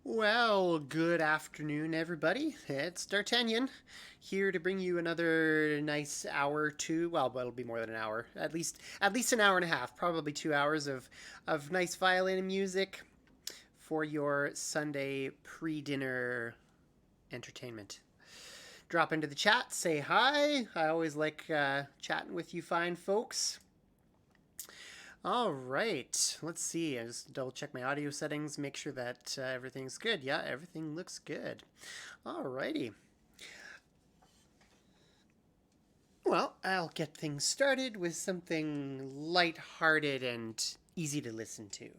Well, good afternoon, everybody. It's D'Artagnan here to bring you another nice hour or two. Well, it'll be more than an hour. At least an hour and a half, probably 2 hours of nice violin music for your Sunday pre-dinner entertainment. Drop into the chat, say hi. I always like chatting with you fine folks. All right, let's see. I just double check my audio settings, make sure that everything's good. Yeah, everything looks good. All righty. Well, I'll get things started with something light-hearted and easy to listen to.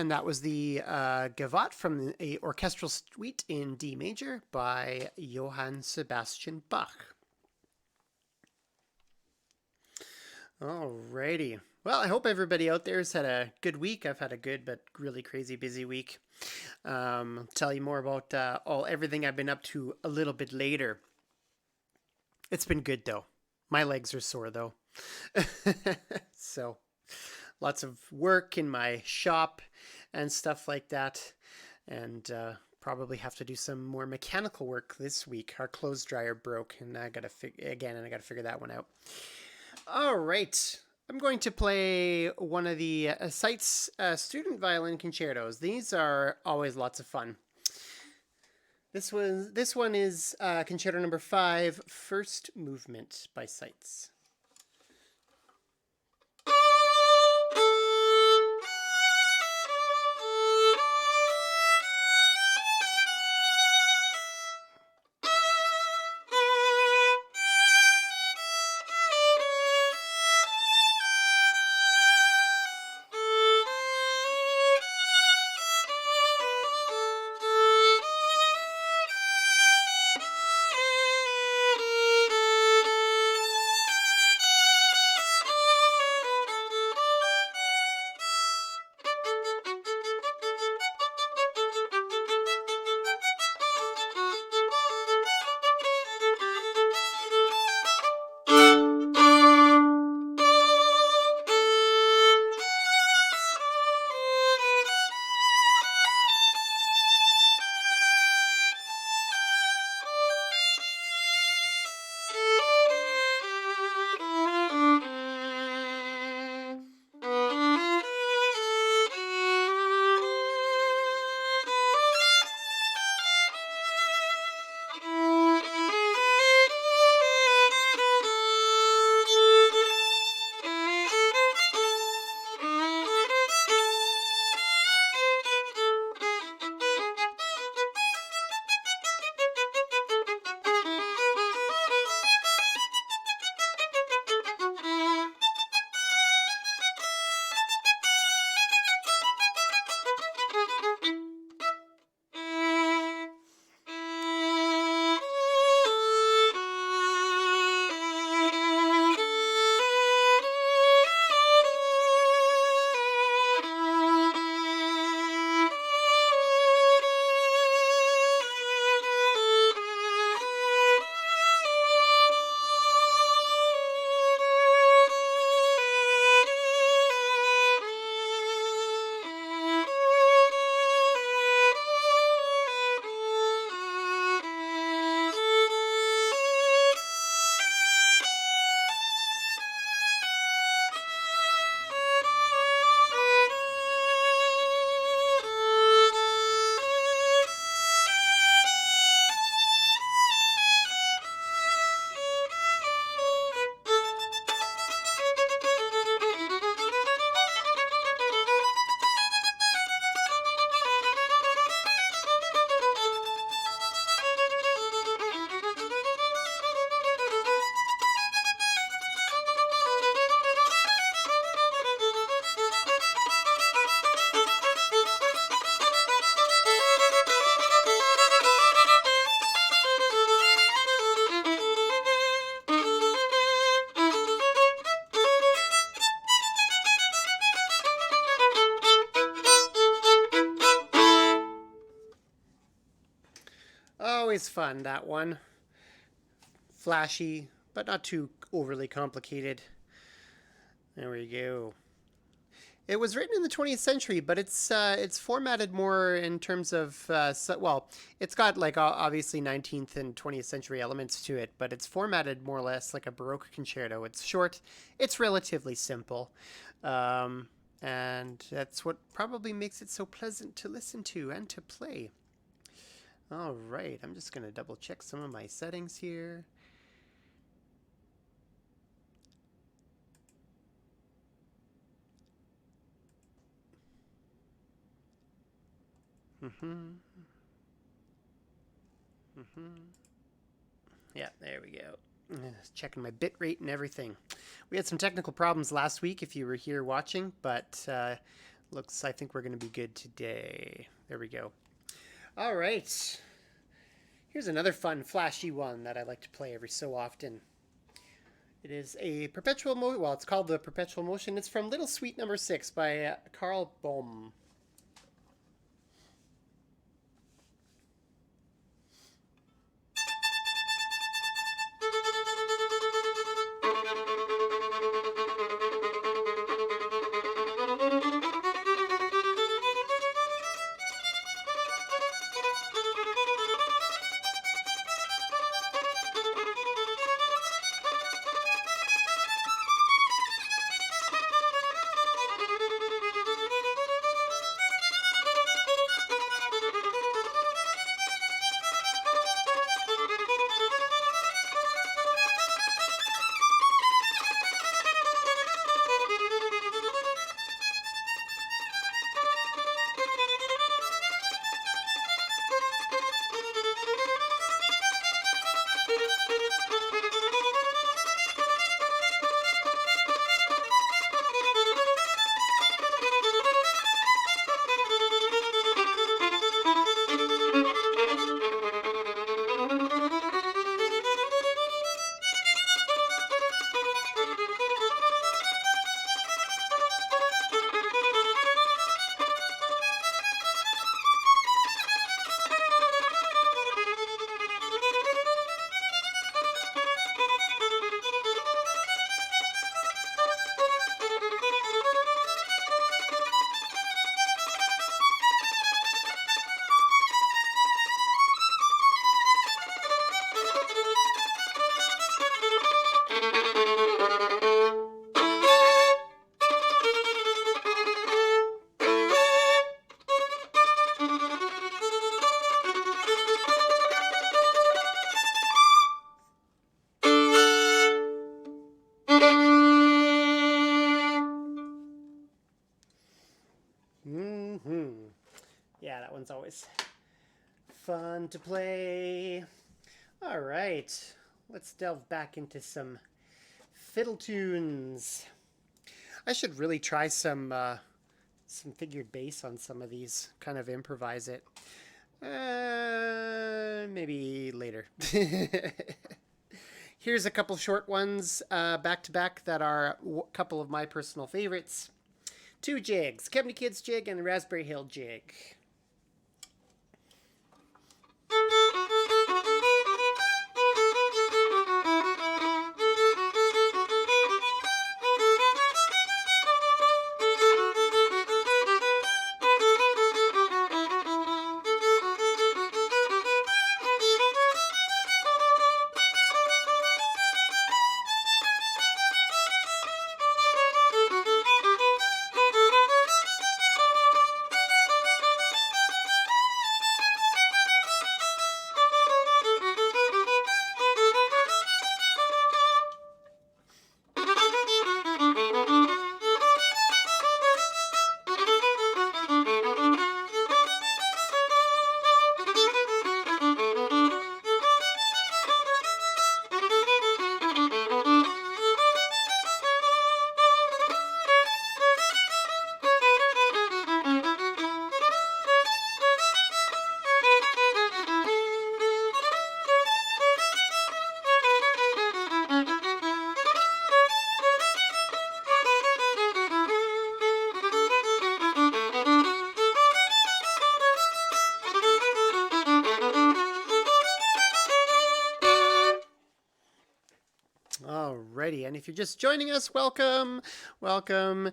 And that was the Gavotte from a orchestral suite in D major by Johann Sebastian Bach. Alrighty. Well, I hope everybody out there has had a good week. I've had a good but really crazy busy week. I'll tell you more about everything I've been up to a little bit later. It's been good though. My legs are sore though. So lots of work in my shop and stuff like that. And probably have to do some more mechanical work this week. Our clothes dryer broke and I gotta figure that one out. All right. I'm going to play one of the Seitz student violin concertos. These are always lots of fun. This one is Concerto Number 5, First Movement by Seitz. Always fun, that one. Flashy, but not too overly complicated. There we go. It was written in the 20th century, but it's formatted more in terms of it's got like obviously 19th and 20th century elements to it, but it's formatted more or less like a Baroque concerto. It's short, it's relatively simple, and that's what probably makes it so pleasant to listen to and to play. All right, I'm just gonna double check some of my settings here. Yeah, there we go. Checking my bit rate and everything. We had some technical problems last week if you were here watching, but I think we're going to be good today. There we go. All right. Here's another fun, flashy one that I like to play every so often. It is a perpetual motion. Well, it's called the Perpetual Motion. It's from Little Suite Number 6 by Carl Bohm. Yeah, that one's always fun to play. All right, let's delve back into some fiddle tunes. I should really try some figured bass on some of these. Kind of improvise it. Maybe later. Here's a couple short ones back to back that are a couple of my personal favorites. Two jigs, Kebney Kids jig and the Raspberry Hill jig. Alrighty, and if you're just joining us, welcome, welcome.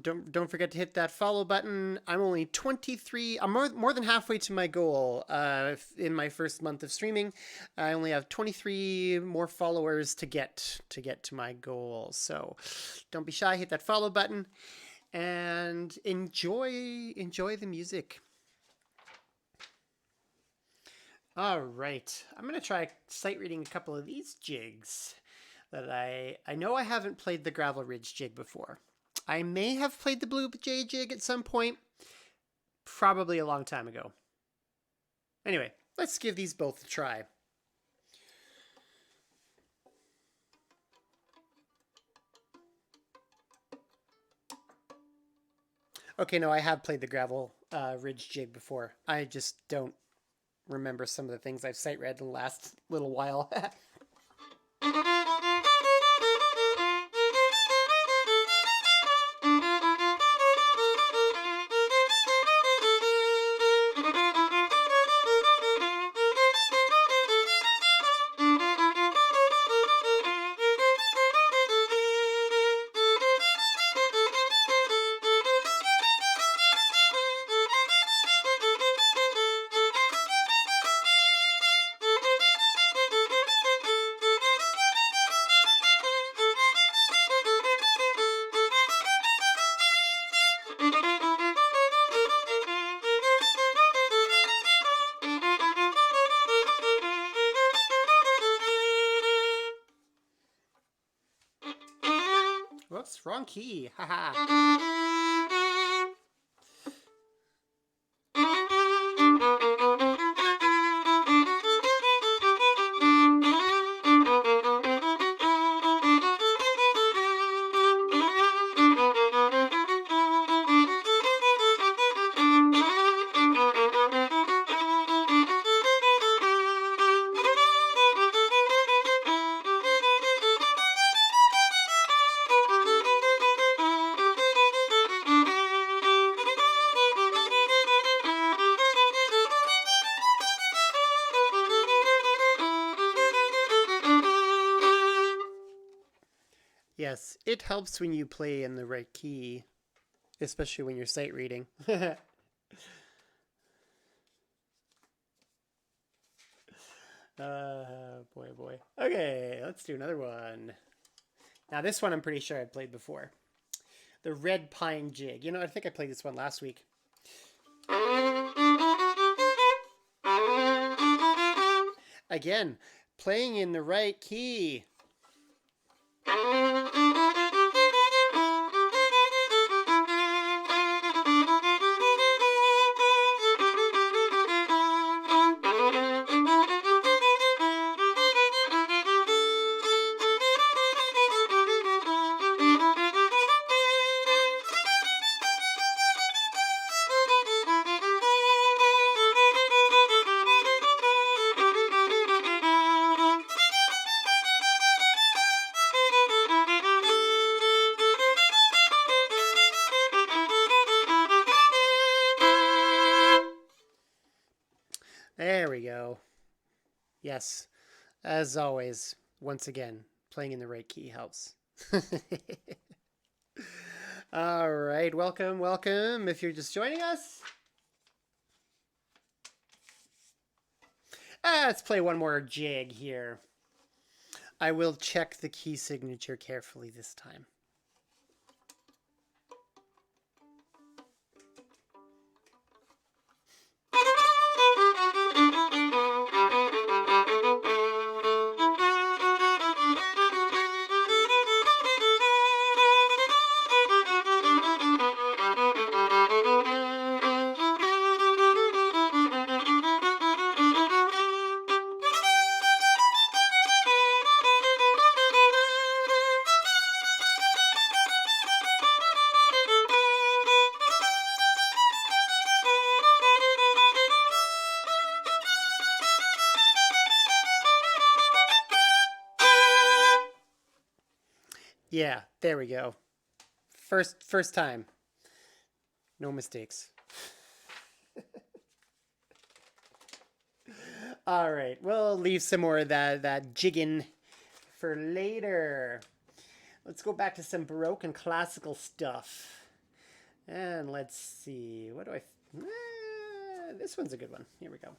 Don't forget to hit that follow button. I'm only 23. I'm more than halfway to my goal. In my first month of streaming, I only have 23 more followers to get to my goal. So, don't be shy. Hit that follow button, and enjoy the music. All right, I'm gonna try sight reading a couple of these jigs. That I know I haven't played the Gravel Ridge jig before. I may have played the Blue Jay jig at some point, probably a long time ago. Anyway, let's give these both a try. Okay, no, I have played the Gravel Ridge Jig before. I just don't remember some of the things I've sight read in the last little while. Whoops, wrong key. Haha. Yes, it helps when you play in the right key, especially when you're sight reading. Boy, oh boy. Okay, let's do another one. Now, this one I'm pretty sure I played before. The Red Pine Jig. You know, I think I played this one last week. Again, playing in the right key. There we go. Yes, as always, once again, playing in the right key helps. All right, welcome, welcome. If you're just joining us, let's play one more jig here. I will check the key signature carefully this time. Yeah, there we go. First time. No mistakes. All right, we'll leave some more of that jigging for later. Let's go back to some Baroque and classical stuff. And let's see. What do I... this one's a good one. Here we go.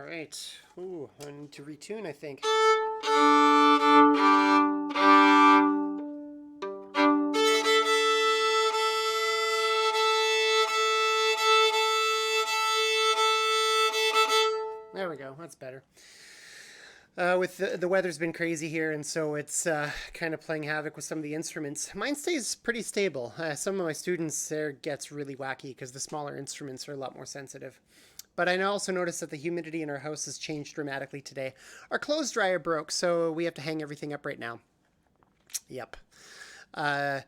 right. Ooh, I need to retune, I think. There we go. That's better. With the weather's been crazy here, and so it's kind of playing havoc with some of the instruments. Mine stays pretty stable. Some of my students there gets really wacky because the smaller instruments are a lot more sensitive. But I also noticed that the humidity in our house has changed dramatically today. Our clothes dryer broke, so we have to hang everything up right now. Yep. Uh,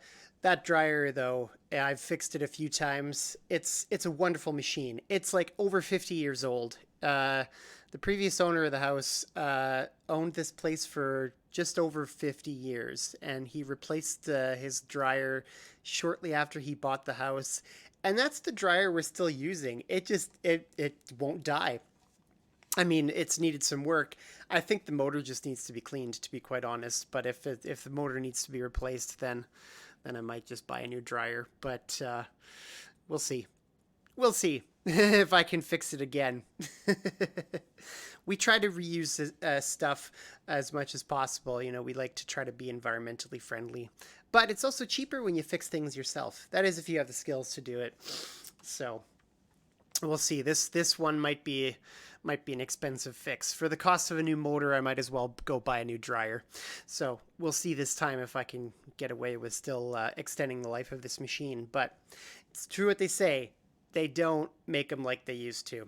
that dryer though, I've fixed it a few times. It's a wonderful machine. It's like over 50 years old. The previous owner of the house owned this place for just over 50 years, and he replaced his dryer shortly after he bought the house. And that's the dryer we're still using. It won't die. I mean, it's needed some work. I think the motor just needs to be cleaned, to be quite honest. But if the motor needs to be replaced, then I might just buy a new dryer. But we'll see. We'll see if I can fix it again. We try to reuse stuff as much as possible. You know, we like to try to be environmentally friendly. But it's also cheaper when you fix things yourself. That is, if you have the skills to do it. So we'll see. This one might be an expensive fix. For the cost of a new motor, I might as well go buy a new dryer. So we'll see this time if I can get away with still extending the life of this machine. But it's true what they say. They don't make them like they used to.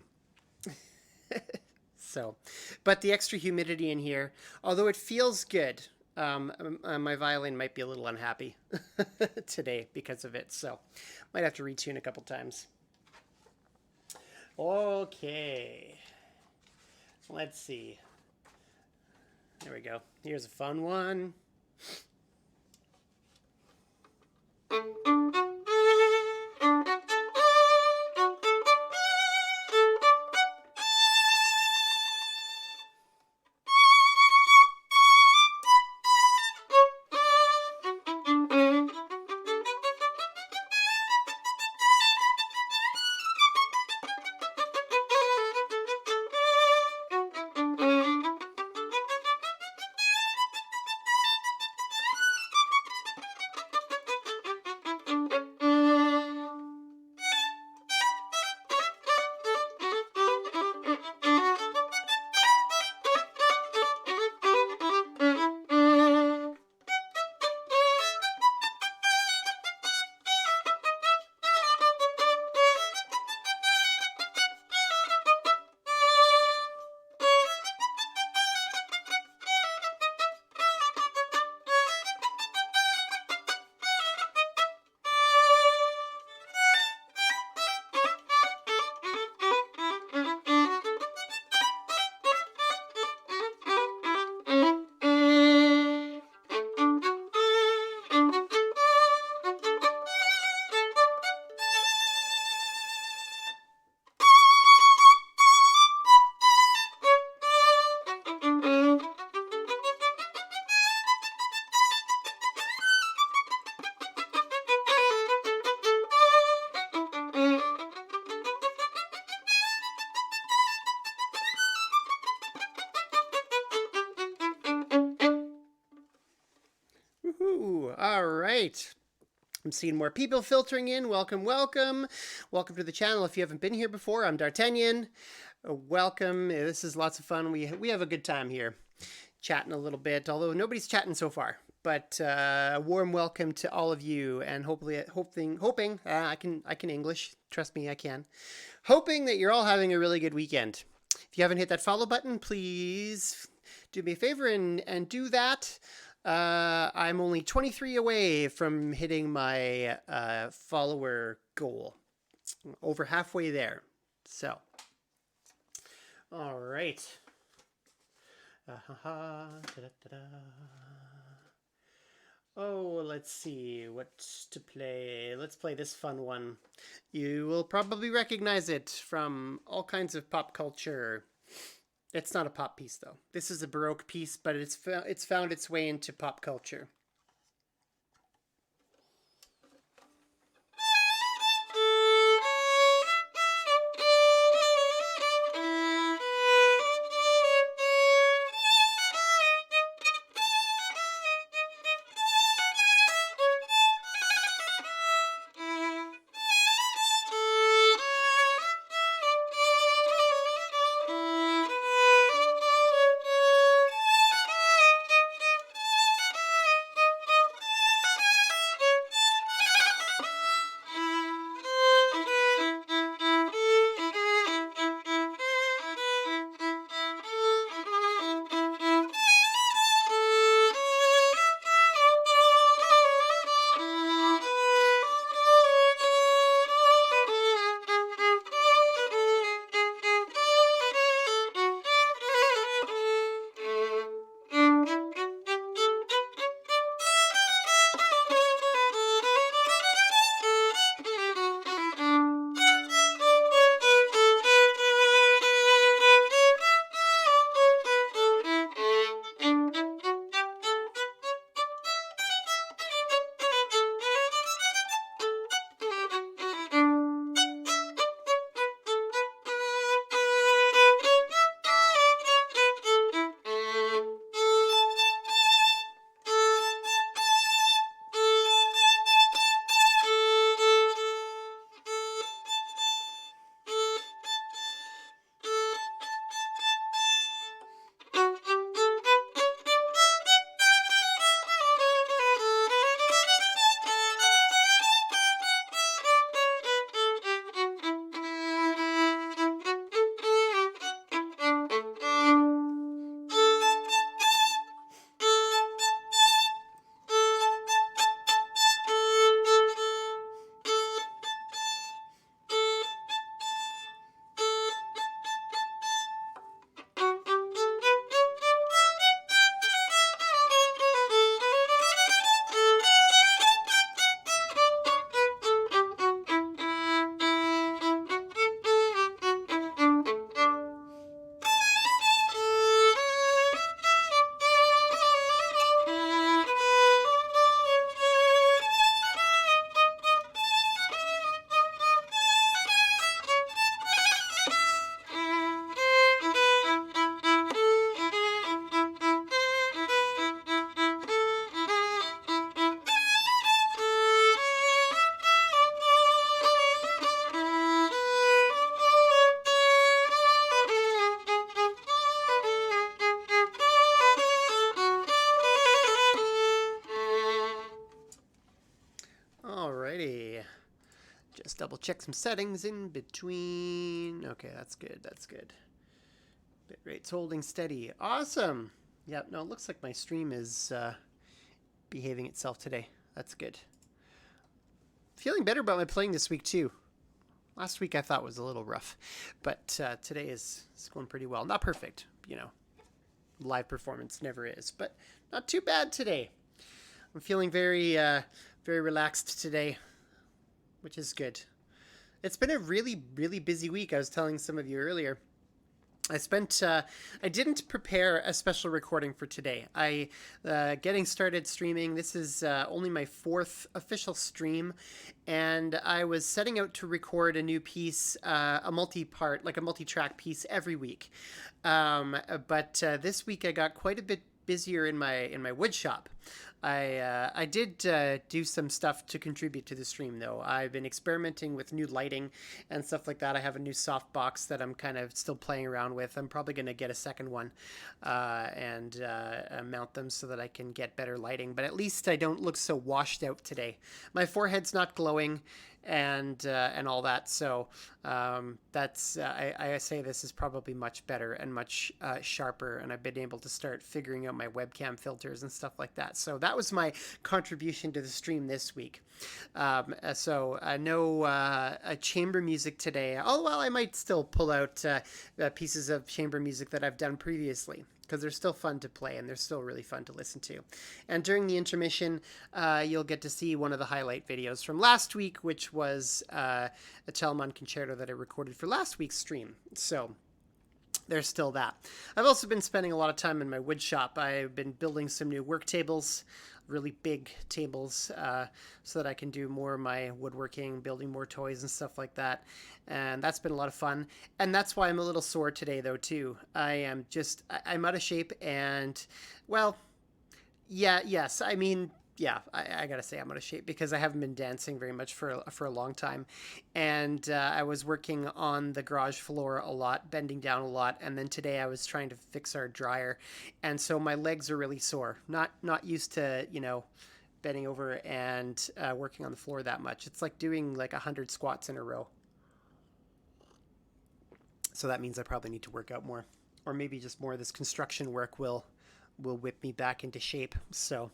So, but the extra humidity in here, although it feels good, my violin might be a little unhappy today because of it. So might have to retune a couple times. Okay. Let's see. There we go. Here's a fun one. Woohoo! All right. I'm seeing more people filtering in. Welcome, welcome. Welcome to the channel. If you haven't been here before, I'm D'Artagnan. Welcome. This is lots of fun. We have a good time here, chatting a little bit, although nobody's chatting so far. But a warm welcome to all of you, and hoping I can English. Trust me, I can. Hoping that you're all having a really good weekend. If you haven't hit that follow button, please do me a favor and do that. I'm only 23 away from hitting my follower goal. Over halfway there. So, all right. Oh, let's see what to play. Let's play this fun one. You will probably recognize it from all kinds of pop culture. It's not a pop piece, though. This is a Baroque piece, but it's found its way into pop culture. double check some settings in between. Okay, that's good. That's good. Bitrate's holding steady. Awesome. Yep, no, it looks like my stream is behaving itself today. That's good. Feeling better about my playing this week, too. Last week I thought was a little rough, but today is going pretty well. Not perfect, you know. Live performance never is, but not too bad today. I'm feeling very, very relaxed today, which is good. It's been a really, really busy week. I was telling some of you earlier. I didn't prepare a special recording for today. Getting started streaming, this is only my 4th official stream, and I was setting out to record a new piece, a multi-track piece every week. But this week I got quite a bit busier in my wood shop. I did do some stuff to contribute to the stream, though. I've been experimenting with new lighting and stuff like that. I have a new softbox that I'm kind of still playing around with. I'm probably going to get a second one and mount them so that I can get better lighting. But at least I don't look so washed out today. My forehead's not glowing and all that. So that's I say this is probably much better and much sharper, and I've been able to start figuring out my webcam filters and stuff like that. So that was my contribution to the stream this week. So no chamber music today. Oh, well, I might still pull out pieces of chamber music that I've done previously, because they're still fun to play and they're still really fun to listen to. And during the intermission, you'll get to see one of the highlight videos from last week, which was a Telemann concerto that I recorded for last week's stream. So there's still that. I've also been spending a lot of time in my wood shop. I've been building some new work tables, really big tables, so that I can do more of my woodworking, building more toys and stuff like that. And that's been a lot of fun. And that's why I'm a little sore today, though, too. I'm out of shape, and, well, yes, I mean, yeah, I gotta say I'm out of shape because I haven't been dancing very much for a long time, and I was working on the garage floor a lot, bending down a lot, and then today I was trying to fix our dryer, and so my legs are really sore. Not used to, you know, bending over and working on the floor that much. It's like doing like 100 squats in a row. So that means I probably need to work out more, or maybe just more of this construction work will whip me back into shape. So.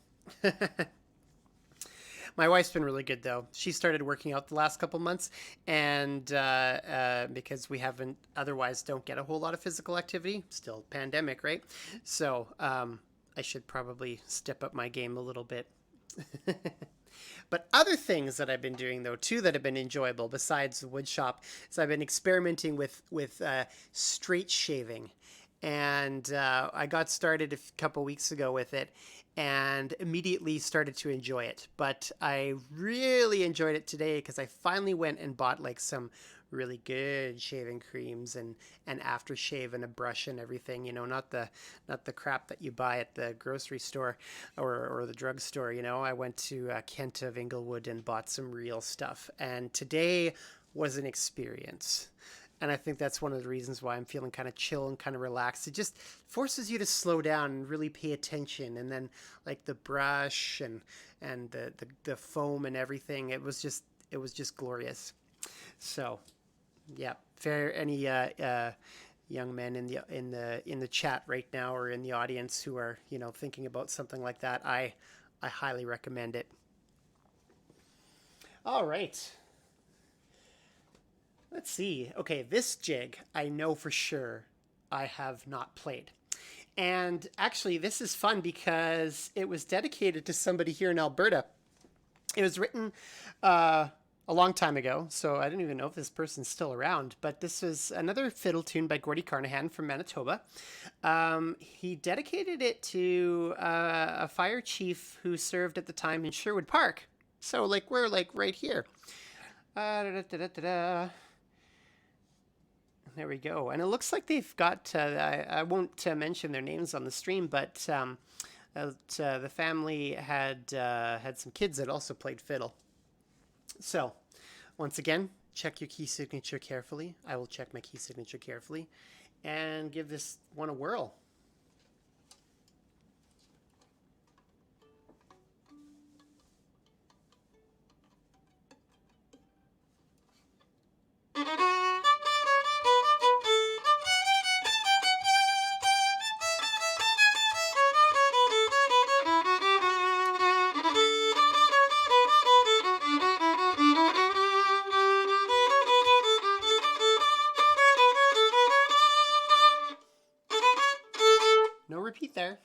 My wife's been really good, though. She started working out the last couple months, and because we otherwise don't get a whole lot of physical activity. Still pandemic, right? So I should probably step up my game a little bit. But other things that I've been doing, though, too, that have been enjoyable besides the wood shop, is I've been experimenting with straight shaving. And I got started a couple weeks ago with it and immediately started to enjoy it. But I really enjoyed it today because I finally went and bought like some really good shaving creams and aftershave and a brush and everything, you know, not the crap that you buy at the grocery store or the drugstore. You know, I went to Kent of Inglewood and bought some real stuff, and today was an experience. And I think that's one of the reasons why I'm feeling kind of chill and kind of relaxed. It just forces you to slow down and really pay attention. And then like the brush and the foam and everything, it was just glorious. So, yeah, any young men in the chat right now or in the audience who are, you know, thinking about something like that, I highly recommend it. All right. Let's see. Okay, this jig I know for sure I have not played. And actually, this is fun because it was dedicated to somebody here in Alberta. It was written a long time ago, so I don't even know if this person's still around, but this was another fiddle tune by Gordy Carnahan from Manitoba. He dedicated it to a fire chief who served at the time in Sherwood Park. So, like, we're, like, right here. There we go. And it looks like they've got, I won't mention their names on the stream, but the family had some kids that also played fiddle. So, once again, check your key signature carefully. I will check my key signature carefully and give this one a whirl. No repeat there.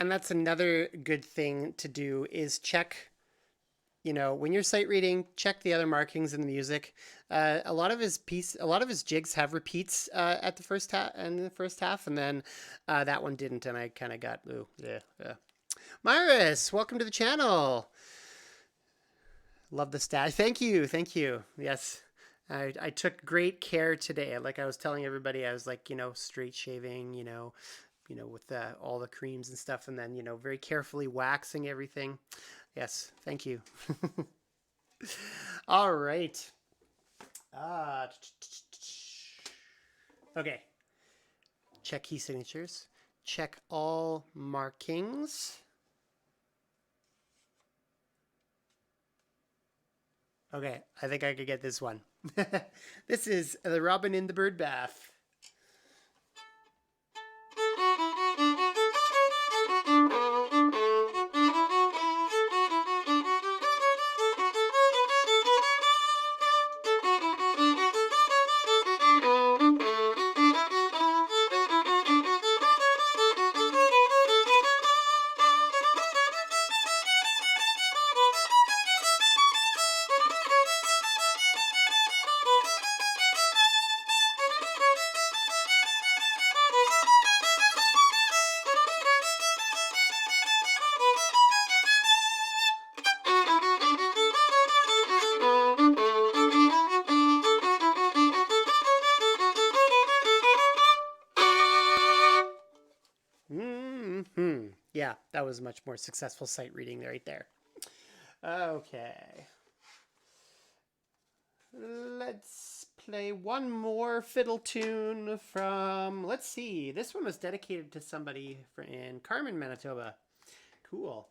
And that's another good thing to do is check, when you're sight reading, check the other markings in the music. A lot of his jigs have repeats at the first half and the first half, and then that one didn't, and I kind of got ooh yeah yeah. Myris, welcome to the channel. Love the stat. Thank you, thank you. Yes, I took great care today. Like I was telling everybody, I was like straight shaving, with all the creams and stuff, and then very carefully waxing everything. Yes, thank you. All right. Okay. Check key signatures. Check all markings. Okay, I think I could get this one. This is the Robin in the Bird Bath. Yeah, that was much more successful sight reading right there. Okay. Let's play one more fiddle tune from, let's see, this one was dedicated to somebody in Carmen, Manitoba. Cool.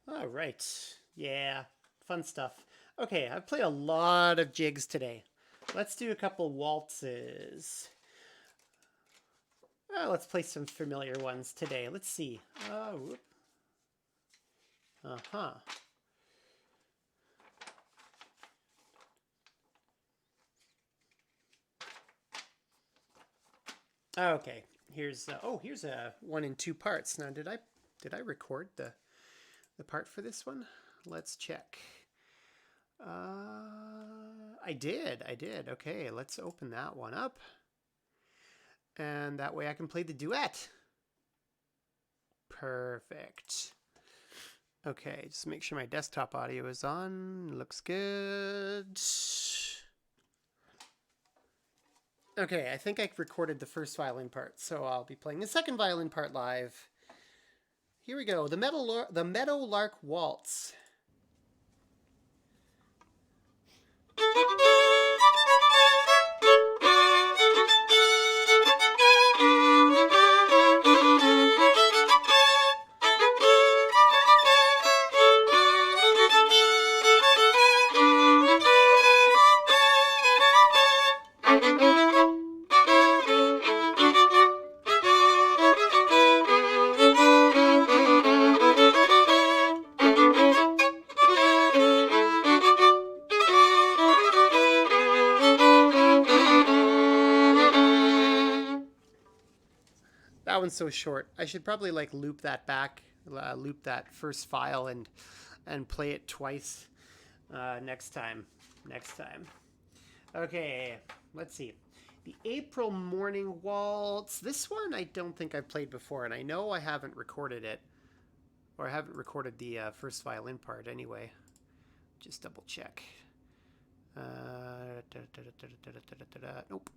All right. Yeah, fun stuff. Okay, I've played a lot of jigs today. Let's do a couple waltzes. Let's play some familiar ones today. Let's see. Whoop. Uh-huh. Okay, here's a one in two parts. Now, did I record the part for this one? Let's check. I did. Okay, let's open that one up. And that way I can play the duet. Perfect. Okay, just make sure my desktop audio is on. Looks good. Okay, I think I recorded the first violin part, so I'll be playing the second violin part live. Here we go, the Meadowlark Waltz. one's so short. I should probably like loop that back, loop that first file and play it twice next time. Okay, let's see. The April Morning Waltz. This one I don't think I've played before, and I know I haven't recorded it. Or I haven't recorded the first violin part anyway. Just double check. Nope.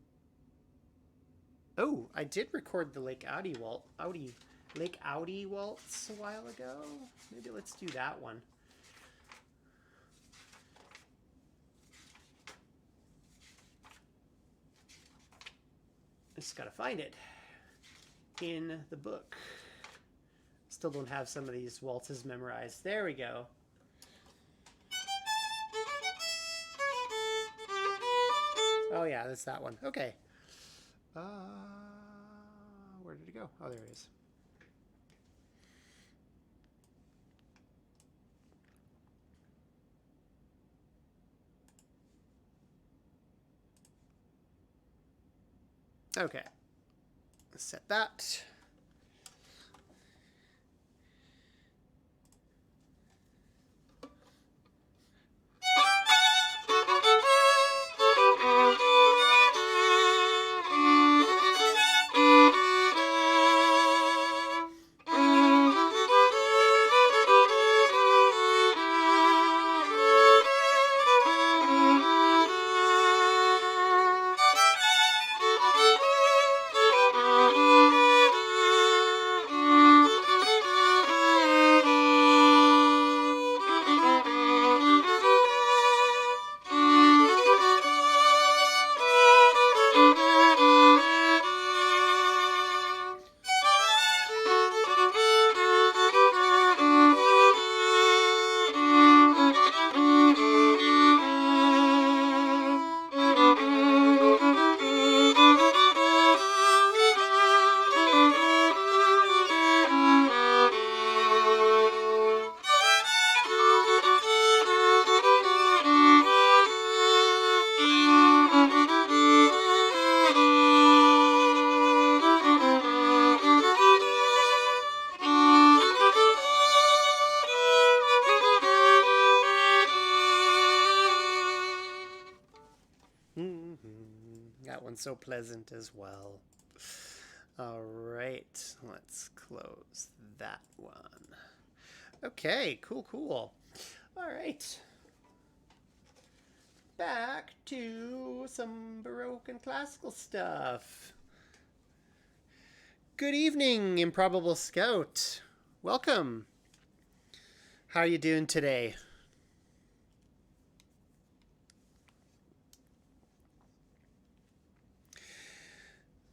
Oh, I did record the Lake Audi Waltz a while ago. Maybe let's do that one. I just gotta find it in the book. Still don't have some of these waltzes memorized. There we go. Oh yeah, that's that one. Okay. Where did it go? Oh, there it is. Okay. Set that. That one's so pleasant as well. All right, let's close that one. Okay, cool. All right. Back to some Baroque and classical stuff. Good evening, Improbable Scout. Welcome. How are you doing today?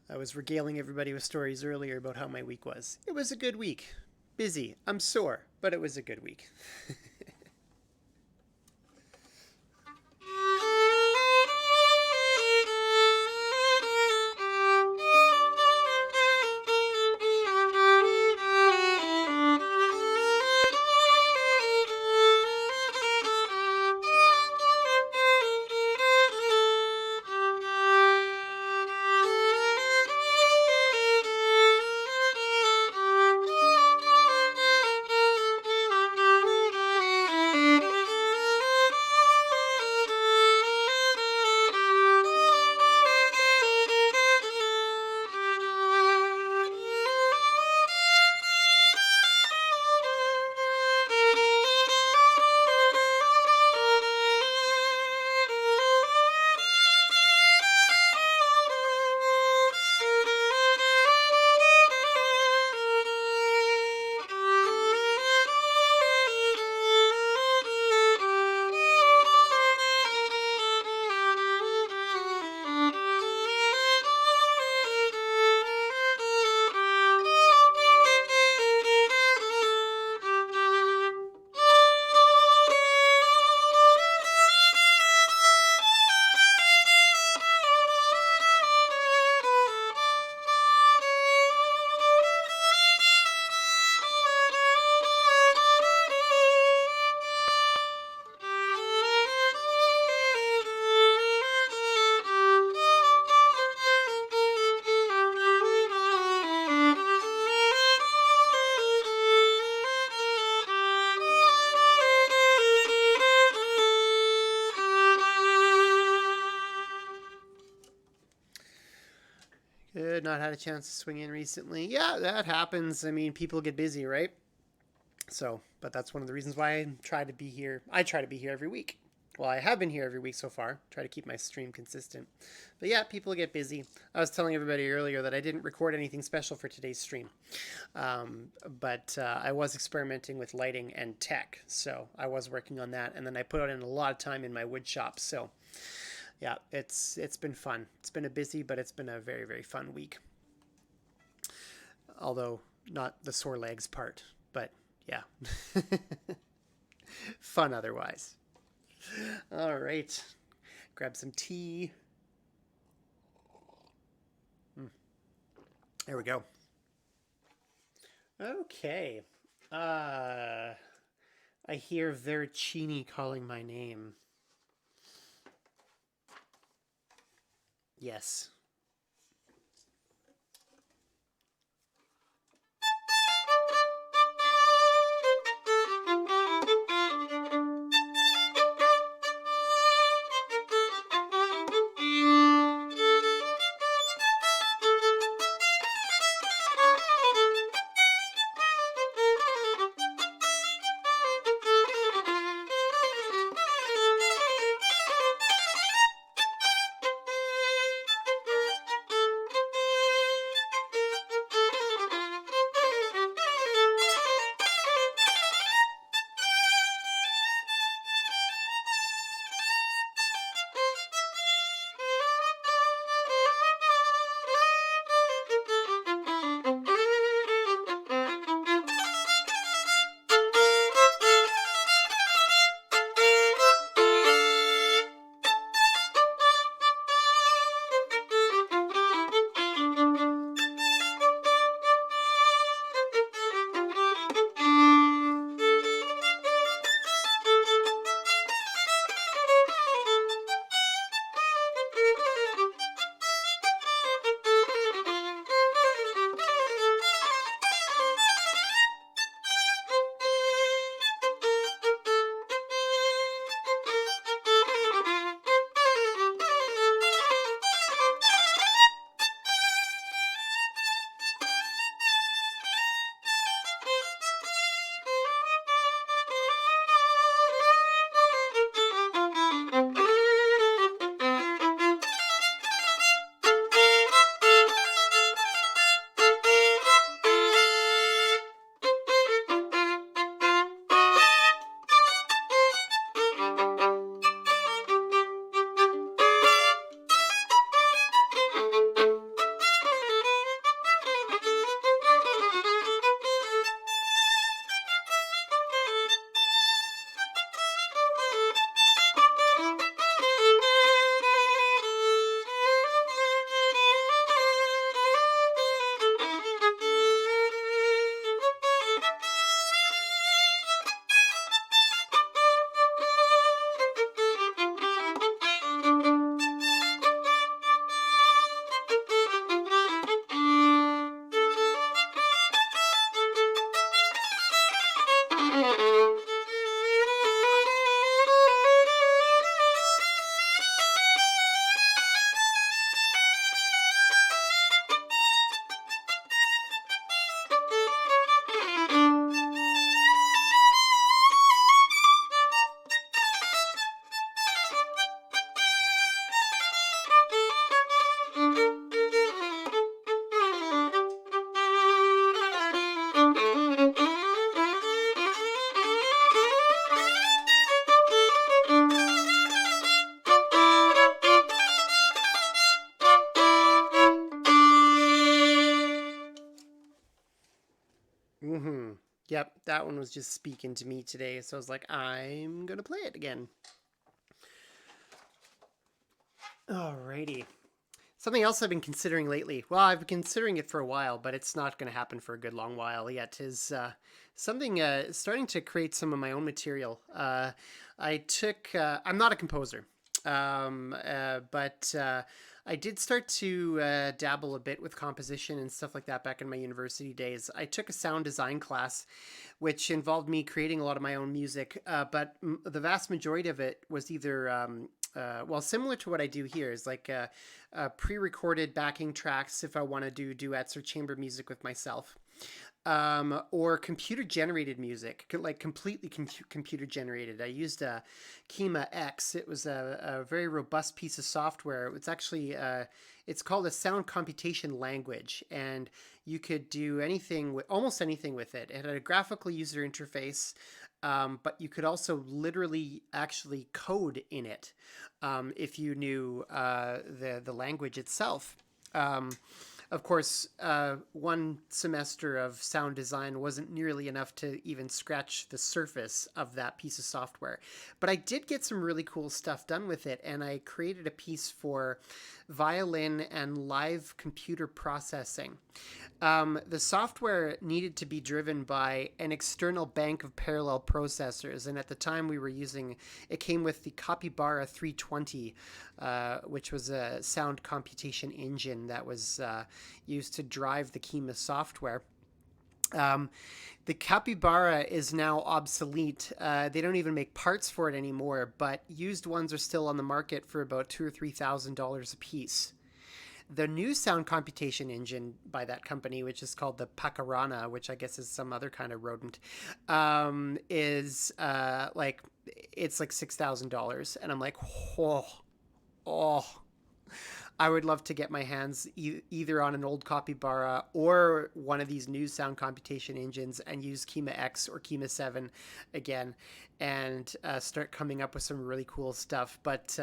I was regaling everybody with stories earlier about how my week was. It was a good week. Busy. I'm sore, but it was a good week. Not had a chance to swing in recently. Yeah, that happens. I mean, people get busy, right? So, but that's one of the reasons why I try to be here. I try to be here every week. Well, I have been here every week so far. Try to keep my stream consistent. But yeah, people get busy. I was telling everybody earlier that I didn't record anything special for today's stream. But I was experimenting with lighting and tech. So I was working on that. And then I put in a lot of time in my wood shop. So yeah, it's been fun. It's been a busy, but it's been a very, very fun week. Although not the sore legs part, but yeah, fun otherwise. All right, grab some tea. There we go. Okay. Uh, I hear Vercini calling my name. Yes. Mm-hmm. Yep, that one was just speaking to me today, so I was like, I'm gonna play it again. Alrighty. Something else I've been considering lately. Well, I've been considering it for a while, but it's not going to happen for a good long while yet. Is something starting to create some of my own material. I took. I'm not a composer, but I did start to dabble a bit with composition and stuff like that back in my university days. I took a sound design class, which involved me creating a lot of my own music, but the vast majority of it was either well, similar to what I do here is like pre-recorded backing tracks if I want to do duets or chamber music with myself. Or computer generated music, like completely computer generated. I used Kima X. It was a very robust piece of software. It's actually it's called a sound computation language, and you could do anything with almost anything with it. It had a graphical user interface. But you could also literally actually code in it if you knew the language itself. Um, of course, one semester of sound design wasn't nearly enough to even scratch the surface of that piece of software. But I did get some really cool stuff done with it, and I created a piece for violin and live computer processing. The software needed to be driven by an external bank of parallel processors, and at the time we were using it came with the Capybara 320, which was a sound computation engine that was used to drive the Kima software. Um, the Capybara is now obsolete. They don't even make parts for it anymore, but used ones are still on the market for about $2,000 or $3,000 a piece. The new sound computation engine by that company, which is called the Pacarana, which I guess is some other kind of rodent, is like it's like $6,000, and I'm like, oh, oh, I would love to get my hands either on an old Capybara or one of these new sound computation engines and use Kima X or Kima 7 again and start coming up with some really cool stuff. But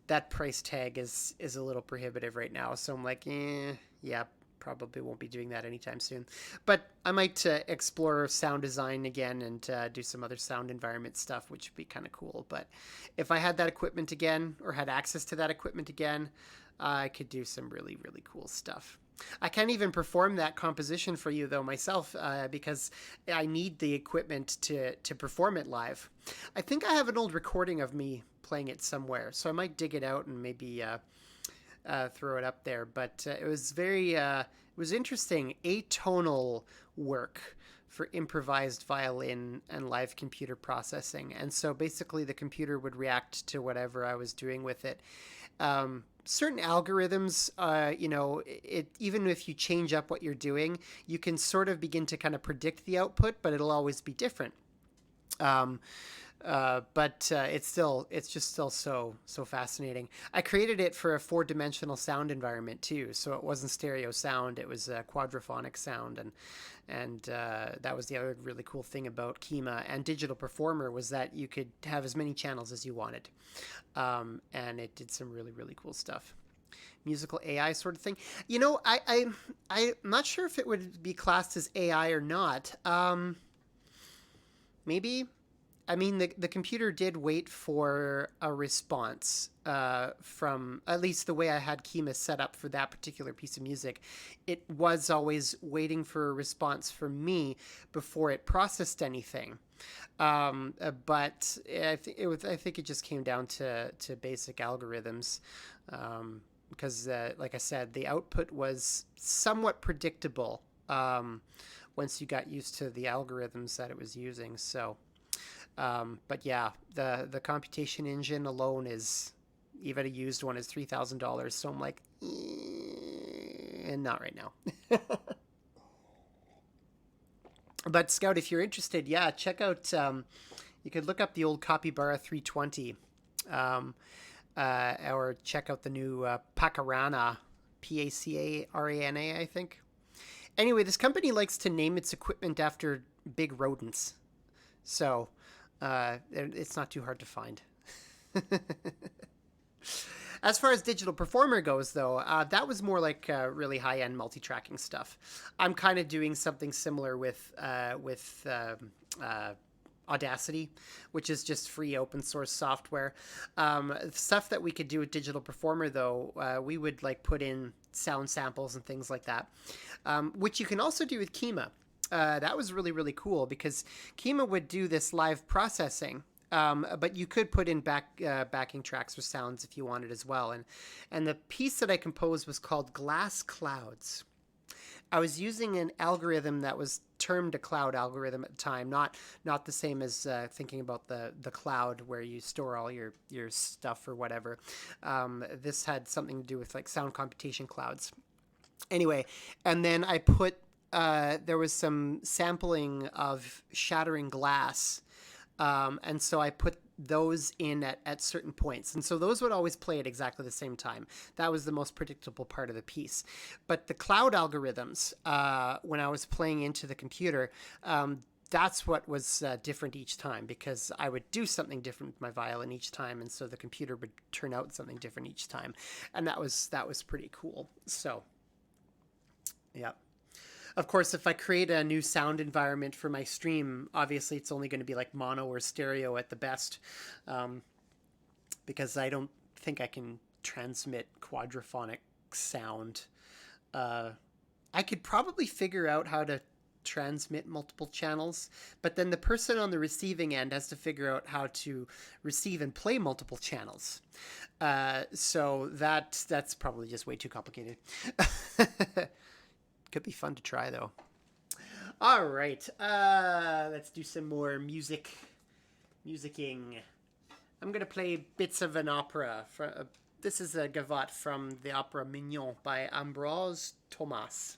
that price tag is a little prohibitive right now. So I'm like, yeah, probably won't be doing that anytime soon. But I might explore sound design again and do some other sound environment stuff, which would be kind of cool. But if I had that equipment again or had access to that equipment again, I could do some really, really cool stuff. I can't even perform that composition for you though myself because I need the equipment to perform it live. I think I have an old recording of me playing it somewhere, so I might dig it out and maybe throw it up there. But it was it was interesting, atonal work for improvised violin and live computer processing. And so basically the computer would react to whatever I was doing with it. Certain algorithms, even if you change up what you're doing, you can sort of begin to kind of predict the output, but it'll always be different. Um, but it's just still so fascinating. I created it for a 4-dimensional sound environment too, so it wasn't stereo sound; it was a quadraphonic sound, and that was the other really cool thing about Kima and Digital Performer was that you could have as many channels as you wanted, and it did some really really cool stuff. Musical AI sort of thing. I'm not sure if it would be classed as AI or not. Maybe. I mean, the computer did wait for a response from, at least the way I had Kima set up for that particular piece of music. It was always waiting for a response from me before it processed anything. But I think it just came down to basic algorithms. Because, like I said, the output was somewhat predictable once you got used to the algorithms that it was using. So. But yeah, the computation engine alone is, even a used one, is $3,000. So I'm like, and not right now. But Scout, if you're interested, yeah, check out. You could look up the old Capybara 320, or check out the new Pacarana, Pacarana, I think. Anyway, this company likes to name its equipment after big rodents, so. It's not too hard to find. As far as Digital Performer goes, though, that was more like really high-end multi-tracking stuff. I'm kind of doing something similar with Audacity, which is just free open source software. Stuff that we could do with Digital Performer, though, we would like put in sound samples and things like that, which you can also do with Kima. That was really, really cool because Kima would do this live processing, but you could put in backing tracks or sounds if you wanted as well. And the piece that I composed was called Glass Clouds. I was using an algorithm that was termed a cloud algorithm at the time, not the same as thinking about the cloud where you store all your stuff or whatever. This had something to do with like sound computation clouds. Anyway, and then I put there was some sampling of shattering glass, and so I put those in at certain points. And so those would always play at exactly the same time. That was the most predictable part of the piece. But the cloud algorithms, when I was playing into the computer, that's what was different each time because I would do something different with my violin each time, and so the computer would turn out something different each time, and that was pretty cool. So, yeah. Of course, if I create a new sound environment for my stream, obviously it's only going to be like mono or stereo at the best, um, because I don't think I can transmit quadraphonic sound. Uh, I could probably figure out how to transmit multiple channels, but then the person on the receiving end has to figure out how to receive and play multiple channels. So that's probably just way too complicated. Could be fun to try though. All right, let's do some more musicking. I'm gonna play bits of an opera. This is a gavotte from the opera Mignon by Ambroise Thomas.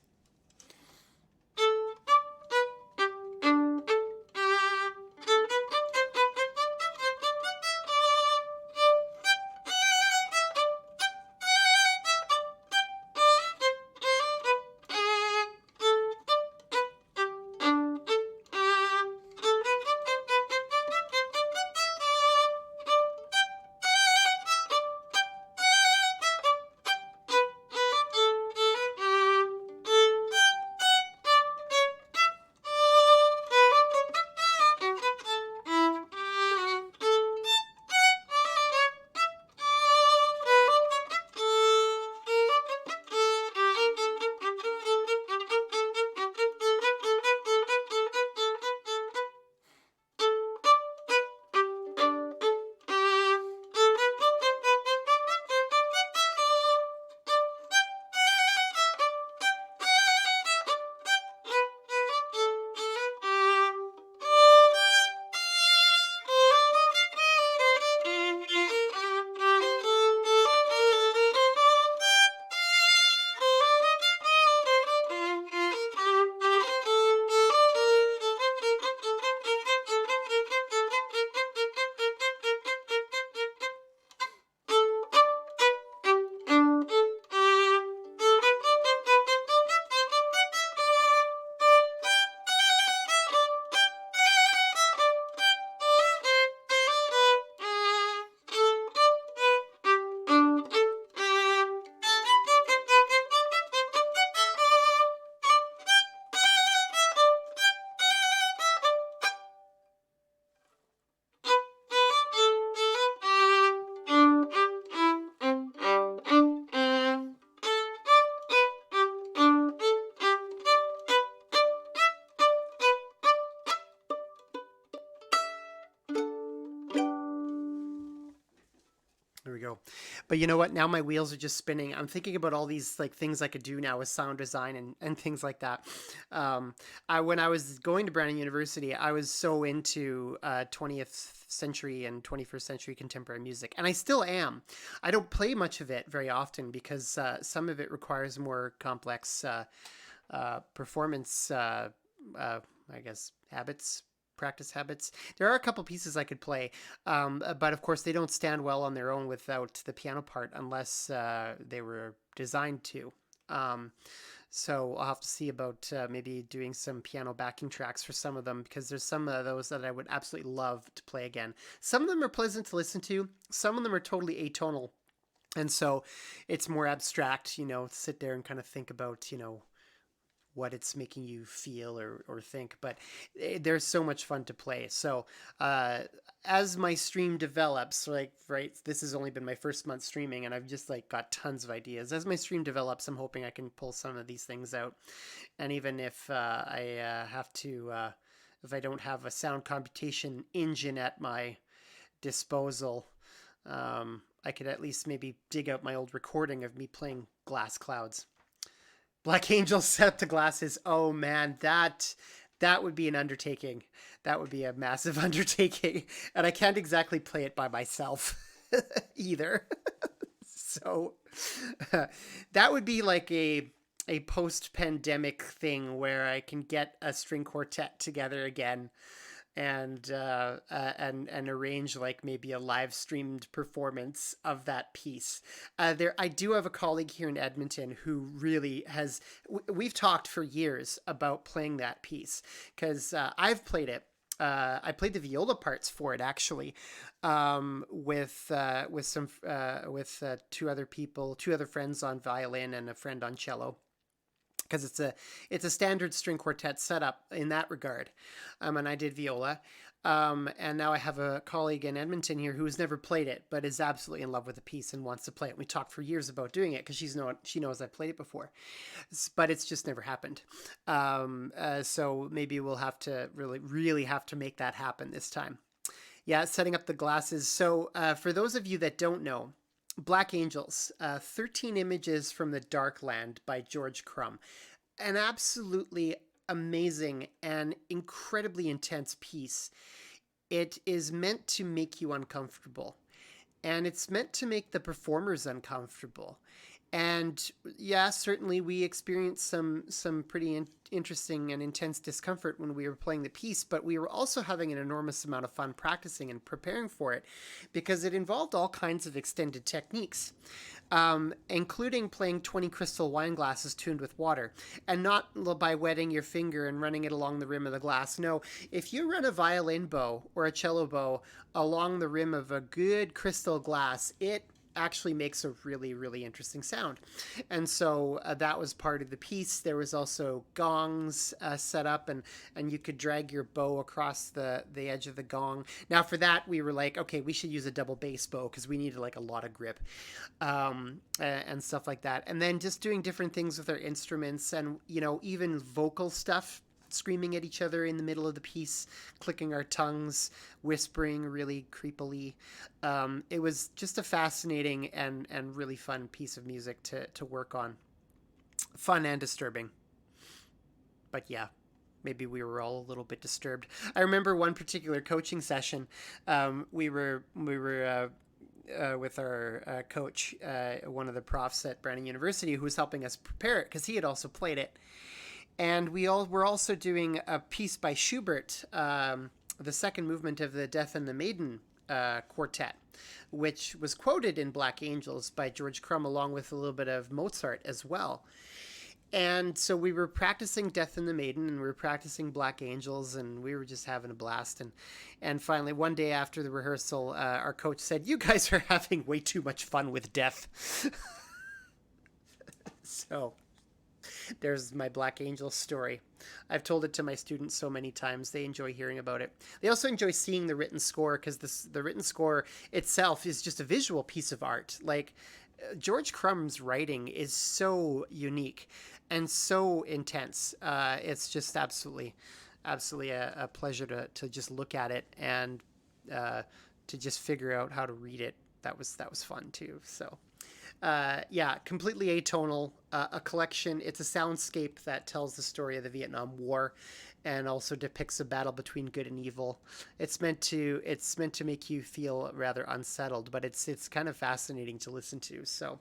There we go. But you know what? Now my wheels are just spinning. I'm thinking about all these like things I could do now with sound design and things like that. Um, when I was going to Brandon University, I was so into 20th century and 21st century contemporary music, and I still am. I don't play much of it very often because some of it requires more complex performance, I guess, practice habits. There are a couple pieces I could play, but of course they don't stand well on their own without the piano part unless they were designed to. Um, so I'll have to see about maybe doing some piano backing tracks for some of them because there's some of those that I would absolutely love to play again. Some of them are pleasant to listen to. Some of them are totally atonal. And so it's more abstract, to sit there and kind of think about, what it's making you feel or think. But there's so much fun to play. So as my stream develops, like, right, this has only been my first month streaming and I've just like got tons of ideas. As my stream develops, I'm hoping I can pull some of these things out. And even if I have to, if I don't have a sound computation engine at my disposal, I could at least maybe dig out my old recording of me playing Glass Clouds. Black Angels set up the glasses. Oh man, that would be an undertaking. That would be a massive undertaking, and I can't exactly play it by myself either. So that would be like a post-pandemic thing where I can get a string quartet together again and arrange like maybe a live streamed performance of that piece. There, I do have a colleague here in Edmonton who really has. We've talked for years about playing that piece because I've played it. I played the viola parts for it actually, with two other people, two other friends on violin and a friend on cello, because it's a standard string quartet setup in that regard. And I did viola. And now I have a colleague in Edmonton here who has never played it, but is absolutely in love with the piece and wants to play it. We talked for years about doing it because she knows I played it before, but it's just never happened. So maybe we'll have to really have to make that happen this time. Yeah, setting up the glasses. So for those of you that don't know, Black Angels, 13 Images from the Dark Land by George Crumb. An absolutely amazing and incredibly intense piece. It is meant to make you uncomfortable, and it's meant to make the performers uncomfortable. And yeah, certainly we experienced some pretty interesting and intense discomfort when we were playing the piece, but we were also having an enormous amount of fun practicing and preparing for it because it involved all kinds of extended techniques, including playing 20 crystal wine glasses tuned with water, and not by wetting your finger and running it along the rim of the glass. No, if you run a violin bow or a cello bow along the rim of a good crystal glass, it actually makes a really interesting sound. And so that was part of the piece. There was also gongs set up, and you could drag your bow across the edge of the gong. Now for that we were like, okay, we should use a double bass bow because we needed like a lot of grip, and stuff like that. And then just doing different things with our instruments, and even vocal stuff, screaming at each other in the middle of the piece, clicking our tongues, whispering really creepily. It was just a fascinating and really fun piece of music to work on. Fun and disturbing. But yeah, maybe we were all a little bit disturbed. I remember one particular coaching session. We were with our coach, one of the profs at Brandon University, who was helping us prepare it because he had also played it. And we all were also doing a piece by Schubert, the second movement of the Death and the Maiden quartet, which was quoted in Black Angels by George Crumb, along with a little bit of Mozart as well. And so we were practicing Death and the Maiden, and we were practicing Black Angels, and we were just having a blast. And finally, one day after the rehearsal, our coach said, "You guys are having way too much fun with death." So there's my Black Angel story. I've told it to my students so many times. They enjoy hearing about it. They also enjoy seeing the written score because the written score itself is just a visual piece of art. Like George Crumb's writing is so unique and so intense. It's just absolutely a pleasure to just look at it and to just figure out how to read it. That was fun too. So yeah, completely atonal, a collection. It's a soundscape that tells the story of the Vietnam War and also depicts a battle between good and evil. It's meant to make you feel rather unsettled, but it's kind of fascinating to listen to. So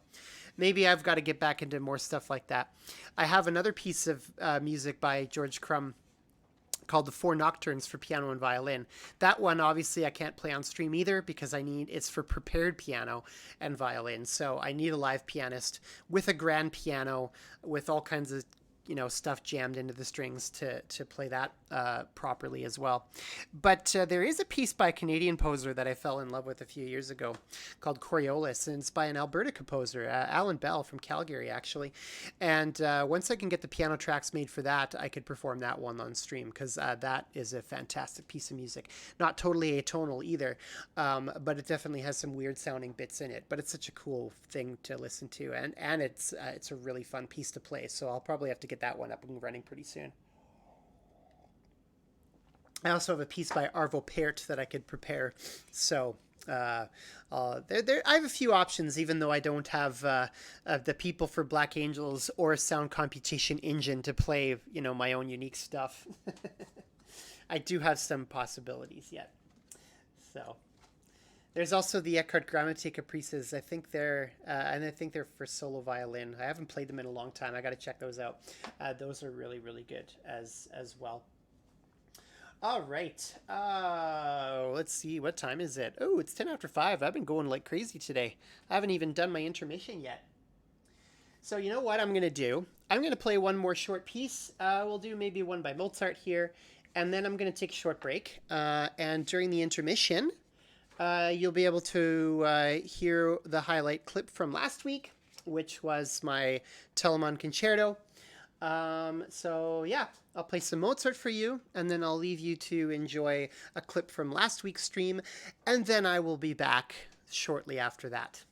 maybe I've got to get back into more stuff like that. I have another piece of music by George Crumb called the Four Nocturnes for piano and violin. That one, obviously, I can't play on stream either because it's for prepared piano and violin. So I need a live pianist with a grand piano with all kinds of stuff jammed into the strings to play that properly as well. But there is a piece by a Canadian composer that I fell in love with a few years ago called Coriolis, and it's by an Alberta composer, Alan Bell from Calgary, actually. And once I can get the piano tracks made for that, I could perform that one on stream because that is a fantastic piece of music. Not totally atonal either, but it definitely has some weird sounding bits in it. But it's such a cool thing to listen to, and it's a really fun piece to play. So I'll probably have to get that one up and running pretty soon. I also have a piece by Arvo Pärt that I could prepare. So Uh, I have a few options, even though I don't have the people for Black Angels or Sound Computation Engine to play, my own unique stuff. I do have some possibilities yet. So there's also the Eckhart Grammatik Caprices. I think they're for solo violin. I haven't played them in a long time. I got to check those out. Those are really really good as well. All right. Let's see. What time is it? Oh, it's 10 after 5. I've been going like crazy today. I haven't even done my intermission yet. So, you know what I'm going to do? I'm going to play one more short piece. We'll do maybe one by Mozart here. And then I'm going to take a short break. And during the intermission, you'll be able to hear the highlight clip from last week, which was my Telemann concerto. So yeah, I'll play some Mozart for you, and then I'll leave you to enjoy a clip from last week's stream, and then I will be back shortly after that.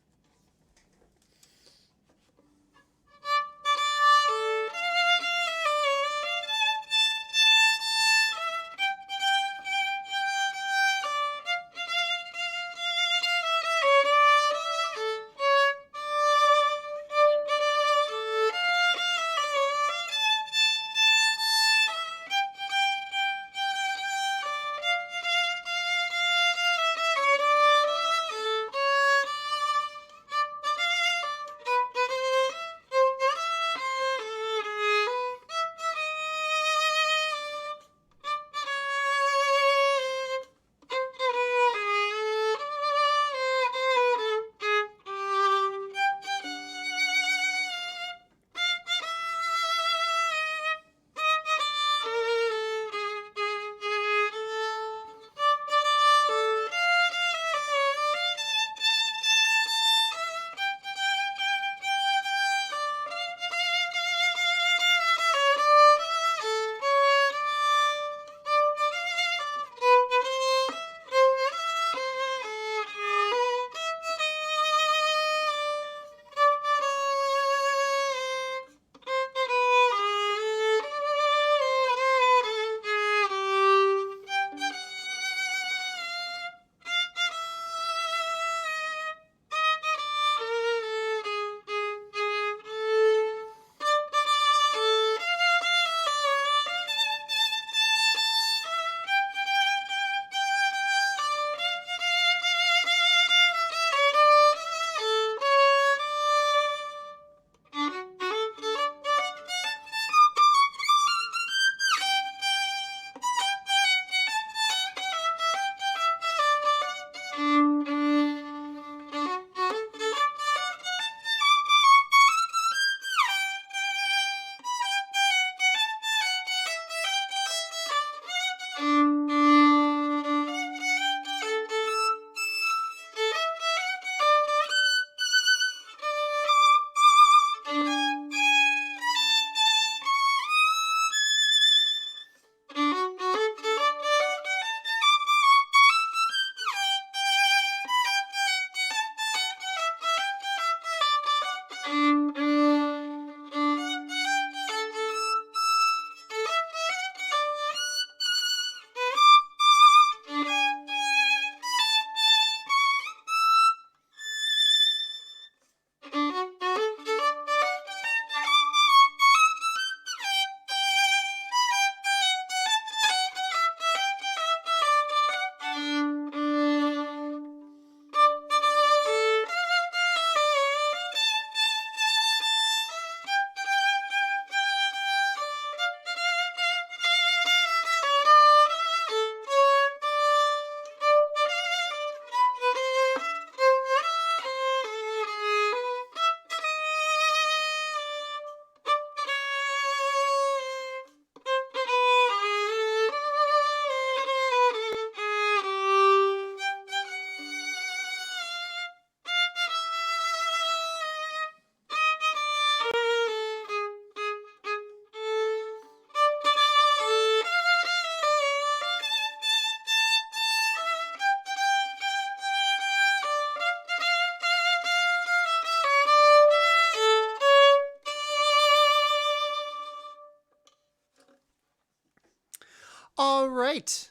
All right.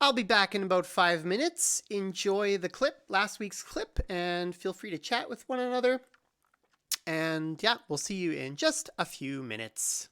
I'll be back in about 5 minutes. Enjoy the clip, last week's clip, and feel free to chat with one another. And yeah, we'll see you in just a few minutes.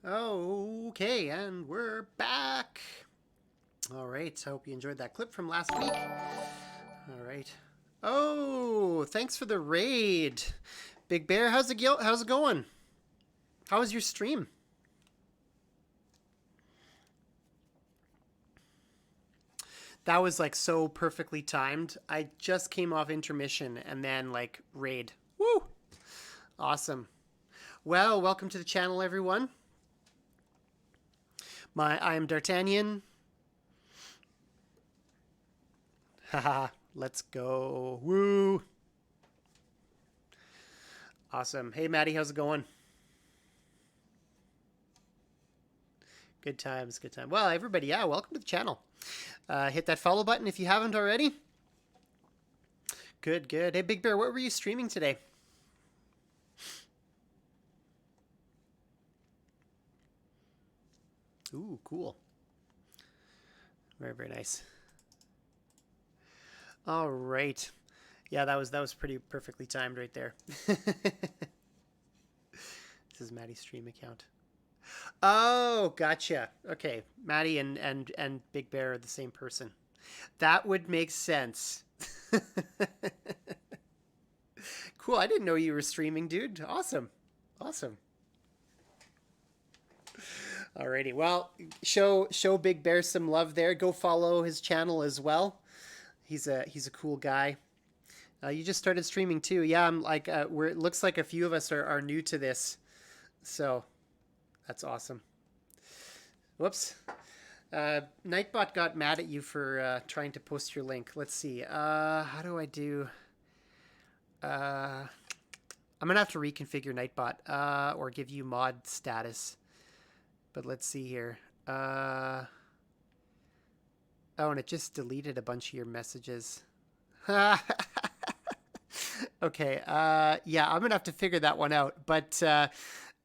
Okay, and we're back. All right, I hope you enjoyed that clip from last week. All right. Oh, thanks for the raid. Big Bear, how's it going? How was your stream? That was like so perfectly timed. I just came off intermission and then like raid. Woo! Awesome. Well, welcome to the channel, everyone. I am D'Artagnan. Haha, let's go. Woo! Awesome. Hey, Maddie, how's it going? Good times, good time. Well, everybody, yeah, welcome to the channel. Hit that follow button if you haven't already. Good, good. Hey, Big Bear, what were you streaming today? Ooh, cool. Very, very nice. All right. Yeah, that was pretty perfectly timed right there. This is Maddie's stream account. Oh, gotcha. Okay, Maddie and Big Bear are the same person. That would make sense. Cool. I didn't know you were streaming, dude. Awesome. Awesome. Alrighty. Well, show Big Bear some love there. Go follow his channel as well. He's a cool guy. You just started streaming too. Yeah, I'm like it looks like a few of us are new to this. So that's awesome. Whoops. Nightbot got mad at you for trying to post your link. Let's see. How do I do? I'm gonna have to reconfigure Nightbot or give you mod status. But let's see here. Oh, and it just deleted a bunch of your messages. Okay. Yeah, I'm gonna have to figure that one out. But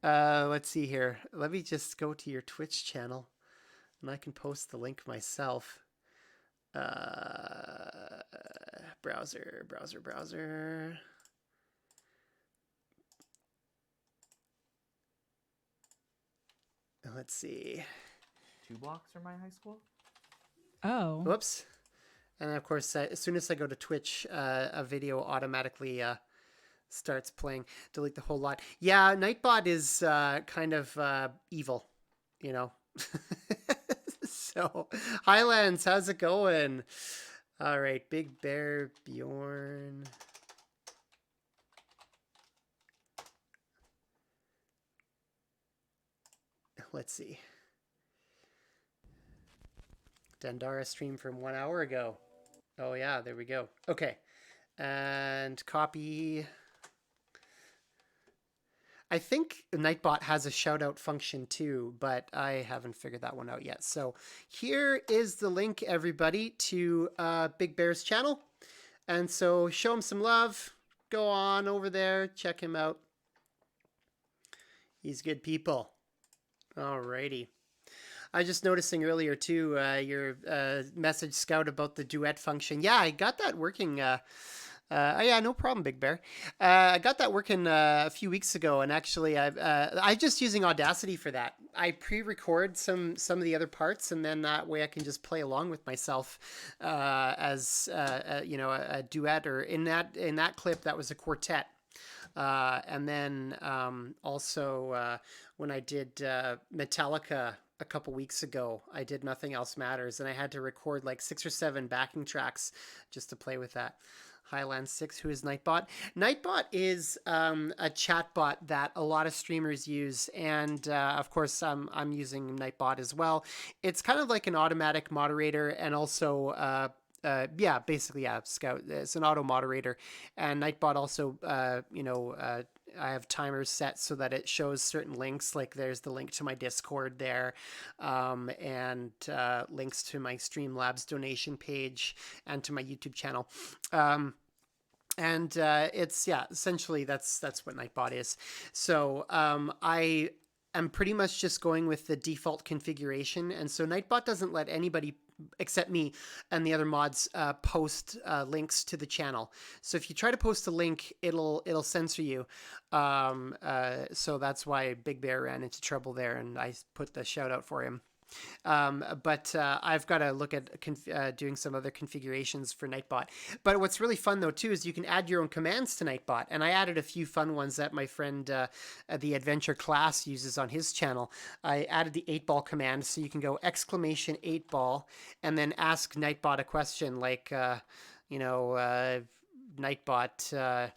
let's see here. Let me just go to your Twitch channel, and I can post the link myself. Browser. Let's see. 2 blocks from my high school. Oh. Whoops. And of course, as soon as I go to Twitch, a video automatically starts playing. Delete the whole lot. Yeah, Nightbot is kind of evil, you know. So, Highlands, how's it going? All right, Big Bear, Bjorn. Let's see. Dandara stream from 1 hour ago. Oh yeah, there we go. Okay. And copy. I think Nightbot has a shout out function too, but I haven't figured that one out yet. So here is the link, everybody, to Big Bear's channel. And so show him some love. Go on over there, check him out. He's good people. Alrighty. I was just noticing earlier too, your message, Scout, about the duet function. Yeah, I got that working. Yeah, no problem, Big Bear. I got that working a few weeks ago, and actually, I'm just using Audacity for that. I pre-record some of the other parts, and then that way I can just play along with myself as you know, a duet, or in that clip that was a quartet. And then also when I did Metallica a couple weeks ago, I did Nothing Else Matters, and I had to record like 6 or 7 backing tracks just to play with that. Highland 6, who is Nightbot? Nightbot is a chatbot that a lot of streamers use, and of course I'm using Nightbot as well. It's kind of like an automatic moderator, and also yeah, basically, yeah, Scout. It's an auto moderator, and Nightbot also, you know, I have timers set so that it shows certain links. Like there's the link to my Discord there, and links to my Streamlabs donation page and to my YouTube channel. And it's, yeah, essentially that's what Nightbot is. So I'm pretty much just going with the default configuration, and so Nightbot doesn't let anybody except me and the other mods, post links to the channel. So if you try to post a link, it'll censor you. So that's why Big Bear ran into trouble there, and I put the shout out for him. But I've got to look at doing some other configurations for Nightbot. But what's really fun though too is you can add your own commands to Nightbot, and I added a few fun ones that my friend the Adventure Class uses on his channel. I added the 8-ball command, so you can go exclamation 8-ball and then ask Nightbot a question like, Nightbot,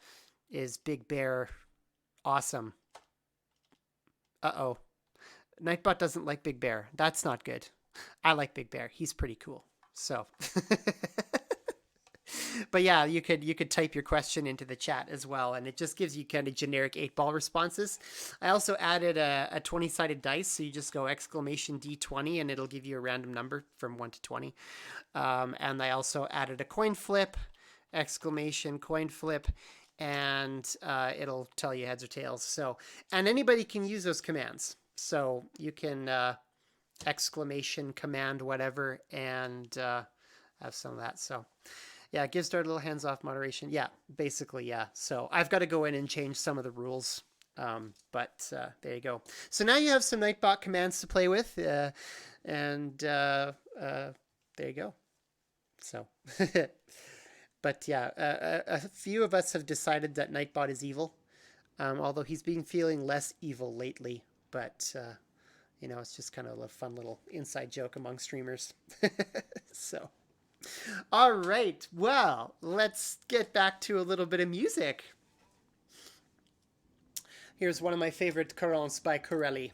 is Big Bear awesome? Uh-oh. Nightbot doesn't like Big Bear. That's not good. I like Big Bear. He's pretty cool. So, but yeah, you could type your question into the chat as well, and it just gives you kind of generic 8-ball responses. I also added a 20-sided dice, so you just go exclamation D20, and it'll give you a random number from 1 to 20. And I also added a coin flip, exclamation coin flip, and it'll tell you heads or tails. So, and anybody can use those commands. So you can exclamation command whatever and have some of that. So yeah, give Start a little hands-off moderation. Yeah, basically, yeah. So I've got to go in and change some of the rules. But there you go. So now you have some Nightbot commands to play with. And there you go. So, but yeah, a few of us have decided that Nightbot is evil. Although he's been feeling less evil lately. But, it's just kind of a fun little inside joke among streamers. So, all right. Well, let's get back to a little bit of music. Here's one of my favorite carols by Corelli.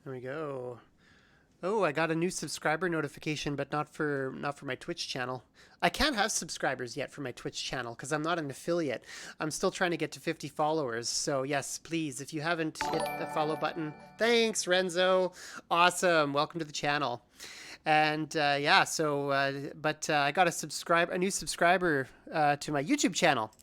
There we go. Oh, I got a new subscriber notification, but not for my Twitch channel. I can't have subscribers yet for my Twitch channel because I'm not an affiliate. I'm still trying to get to 50 followers. So yes, please, if you haven't hit the follow button, thanks, Renzo. Awesome. Welcome to the channel. And yeah, so but I got a new subscriber to my YouTube channel.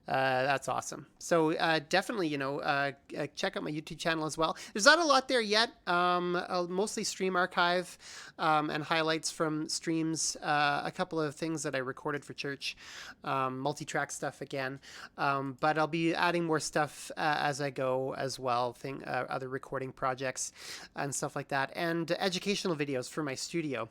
That's awesome. So definitely, check out my YouTube channel as well. There's not a lot there yet. Mostly stream archive and highlights from streams. A couple of things that I recorded for church. Multi-track stuff again. But I'll be adding more stuff as I go as well. Other recording projects and stuff like that. And educational videos for my studio.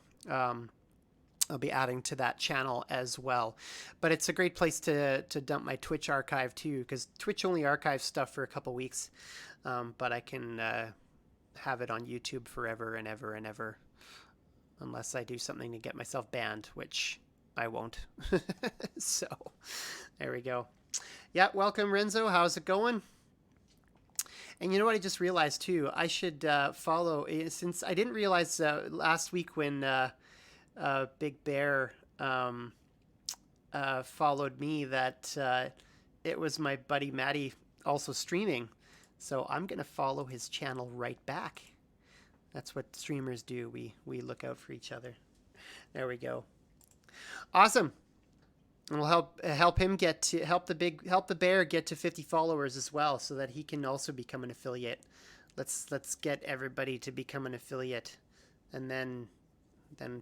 I'll be adding to that channel as well. But it's a great place to dump my Twitch archive too, because Twitch only archives stuff for a couple weeks. But I can have it on YouTube forever and ever and ever, unless I do something to get myself banned, which I won't. So there we go. Yeah, welcome, Renzo. How's it going? And you know what I just realized too? I should follow, since I didn't realize last week when Big Bear um, followed me that it was my buddy Maddie also streaming. So I'm going to follow his channel right back. That's what streamers do. We look out for each other. There we go. Awesome. And we'll help him get to help the bear get to 50 followers as well, so that he can also become an affiliate. Let's get everybody to become an affiliate, and then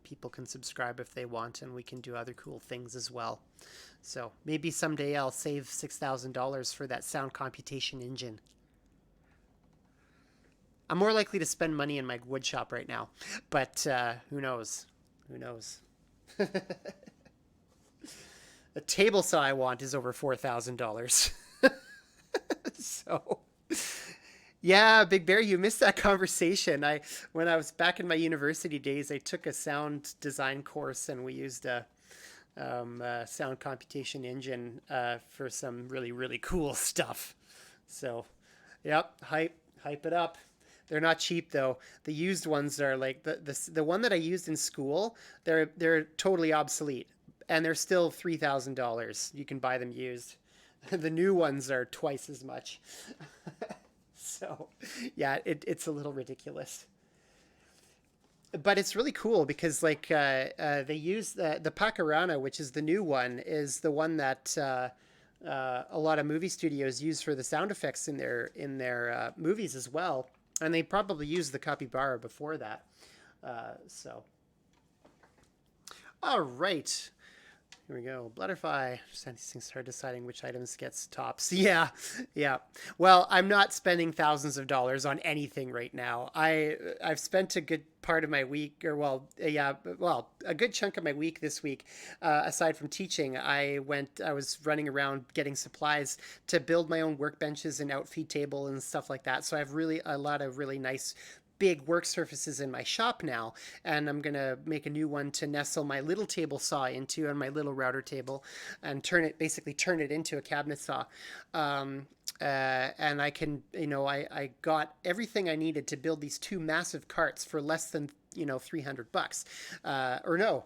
people can subscribe if they want, and we can do other cool things as well. So maybe someday I'll save $6,000 for that sound computation engine. I'm more likely to spend money in my wood shop right now, but who knows? Who knows? The table saw I want is over $4,000. So, yeah, Big Bear, you missed that conversation. When I was back in my university days, I took a sound design course, and we used a sound computation engine for some really cool stuff. So, yep, hype it up. They're not cheap though. The used ones are like the one that I used in school. They're totally obsolete, and they're still $3,000. You can buy them used. The new ones are twice as much. So, yeah, it's a little ridiculous. But it's really cool because like they use the Pacarana, which is the new one, is the one that a lot of movie studios use for the sound effects in their movies as well. And they probably used the Capybara before that. So, all right. Here we go. Blutterfly. Just these things start deciding which items gets tops. Yeah. Well, I'm not spending thousands of dollars on anything right now. I've spent a good part of my week, or a good chunk of my week this week. Aside from teaching, I was running around getting supplies to build my own workbenches and outfeed table and stuff like that. So I have a lot of really nice big work surfaces in my shop now, and I'm gonna make a new one to nestle my little table saw into, and my little router table, and turn it into a cabinet saw. And I can, I got everything I needed to build these two massive carts for less than $300, or no,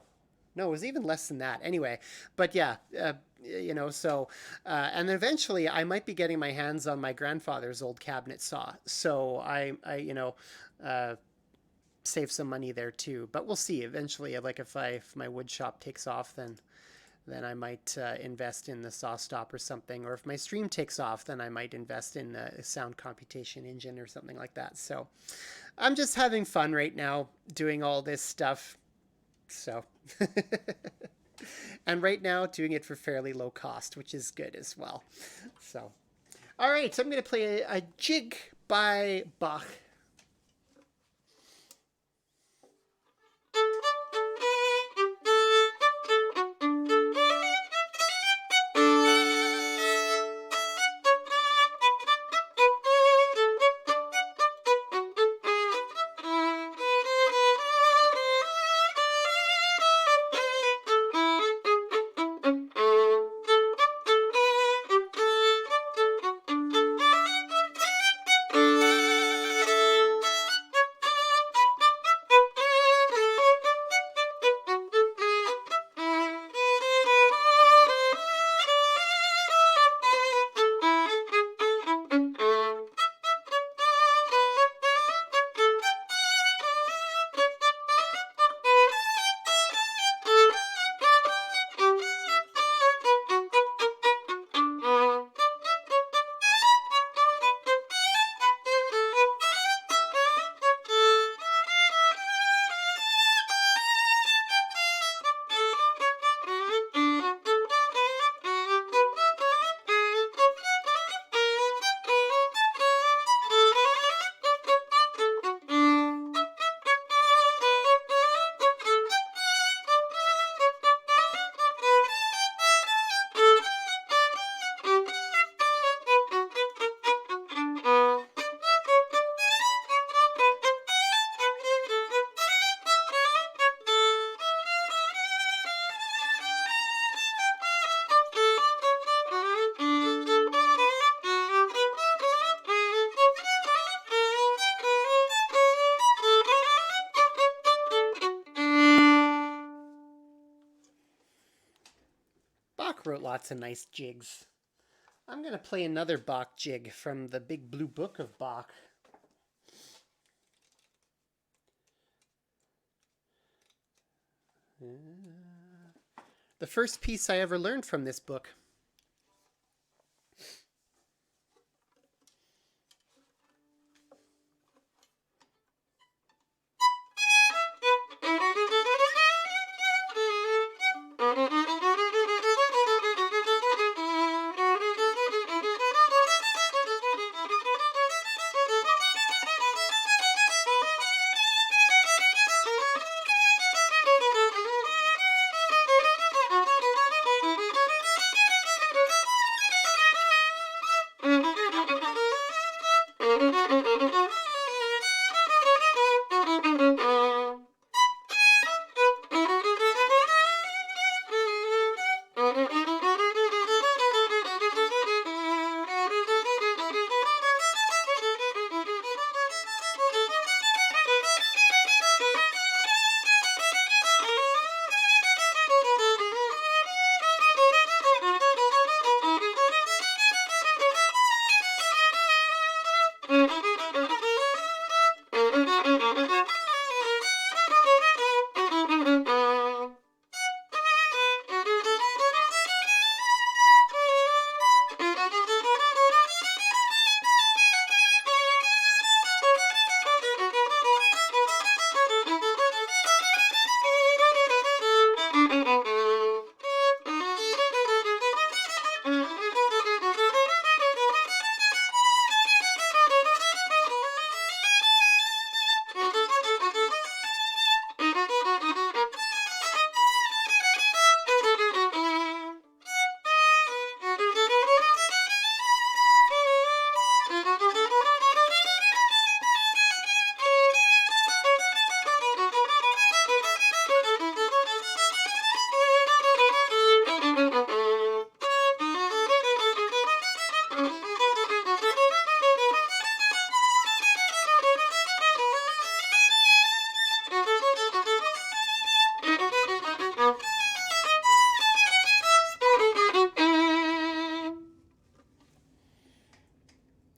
it was even less than that. Anyway, but yeah, and eventually I might be getting my hands on my grandfather's old cabinet saw. So I save some money there too. But we'll see eventually. Like if my wood shop takes off, then I might invest in the SawStop or something. Or if my stream takes off, then I might invest in a sound computation engine or something like that. So I'm just having fun right now doing all this stuff. So, and right now doing it for fairly low cost, which is good as well. So, all right, so I'm going to play a jig by Bach. lots of nice jigs. I'm going to play another Bach jig from the Big Blue Book of Bach. The first piece I ever learned from this book.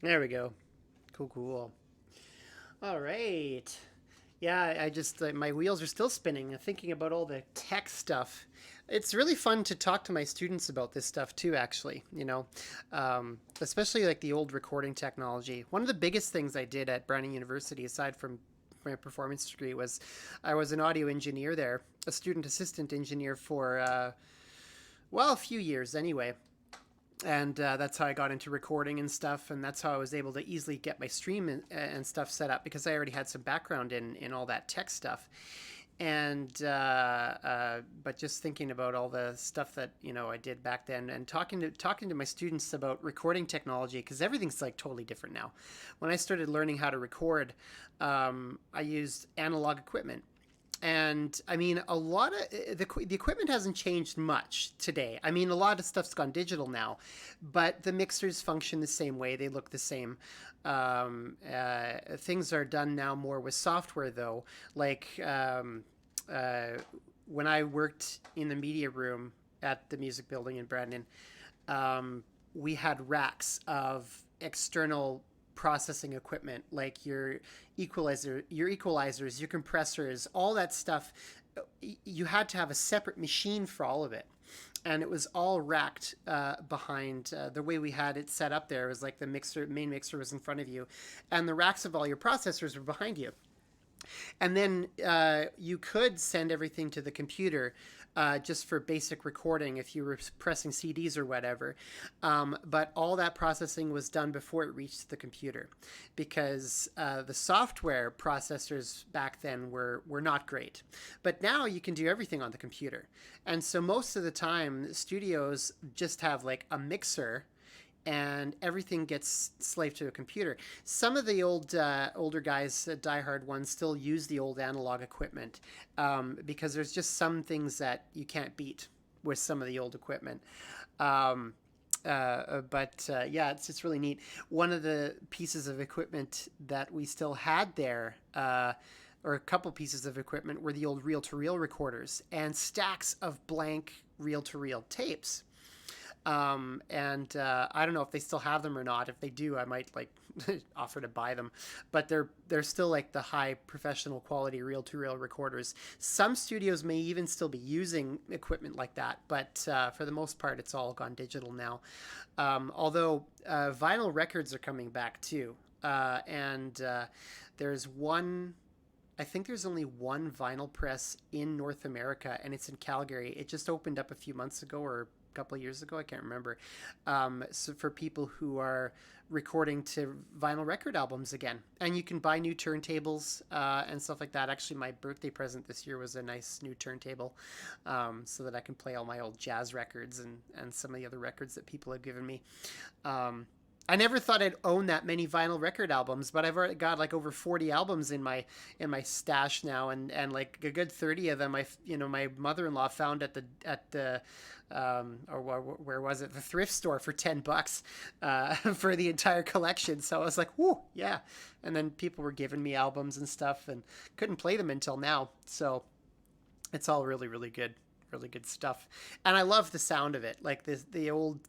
There we go. Cool, cool. All right. Yeah, I just, my wheels are still spinning, thinking about all the tech stuff. It's really fun to talk to my students about this stuff too, actually, especially like the old recording technology. One of the biggest things I did at Browning University, aside from my performance degree, was I was an audio engineer there, a student assistant engineer for, a few years anyway. And that's how I got into recording and stuff, and that's how I was able to easily get my stream and stuff set up, because I already had some background in all that tech stuff. And but just thinking about all the stuff that I did back then, and talking to my students about recording technology, because everything's like totally different now. When I started learning how to record, I used analog equipment. And I mean, a lot of the equipment hasn't changed much today. I mean, a lot of stuff's gone digital now, but the mixers function the same way. They look the same. Things are done now more with software, though. Like when I worked in the media room at the music building in Brandon, we had racks of external processing equipment, like your equalizers, your compressors, all that stuff. You had to have a separate machine for all of it, and it was all racked behind. The way we had it set up there was like the main mixer was in front of you, and the racks of all your processors were behind you. And then you could send everything to the computer just for basic recording if you were pressing CDs or whatever. But all that processing was done before it reached the computer, because the software processors back then were not great. But now you can do everything on the computer. And so most of the time, studios just have like a mixer, and everything gets slaved to a computer. Some of the older guys, diehard ones, still use the old analog equipment because there's just some things that you can't beat with some of the old equipment. But it's really neat. One of the pieces of equipment that we still had there, or a couple pieces of equipment, were the old reel-to-reel recorders and stacks of blank reel-to-reel tapes. And I don't know if they still have them or not. If they do, I might like offer to buy them. But they're still like the high professional quality reel-to-reel recorders. Some studios may even still be using equipment like that, but for the most part, it's all gone digital now. Although vinyl records are coming back too, and there's one. I think there's only one vinyl press in North America, and it's in Calgary. It just opened up a few months ago or a couple of years ago. I can't remember. So for people who are recording to vinyl record albums again, and you can buy new turntables and stuff like that. Actually, my birthday present this year was a nice new turntable, so that I can play all my old jazz records and some of the other records that people have given me. I never thought I'd own that many vinyl record albums, but I've already got like over 40 albums in my stash now, and like a good 30 of them my mother-in-law found at the or where was it, the thrift store for $10 for the entire collection. So I was like, whoo, yeah. And then people were giving me albums and stuff, and couldn't play them until now. So it's all really, really good stuff, and I love the sound of it, like the old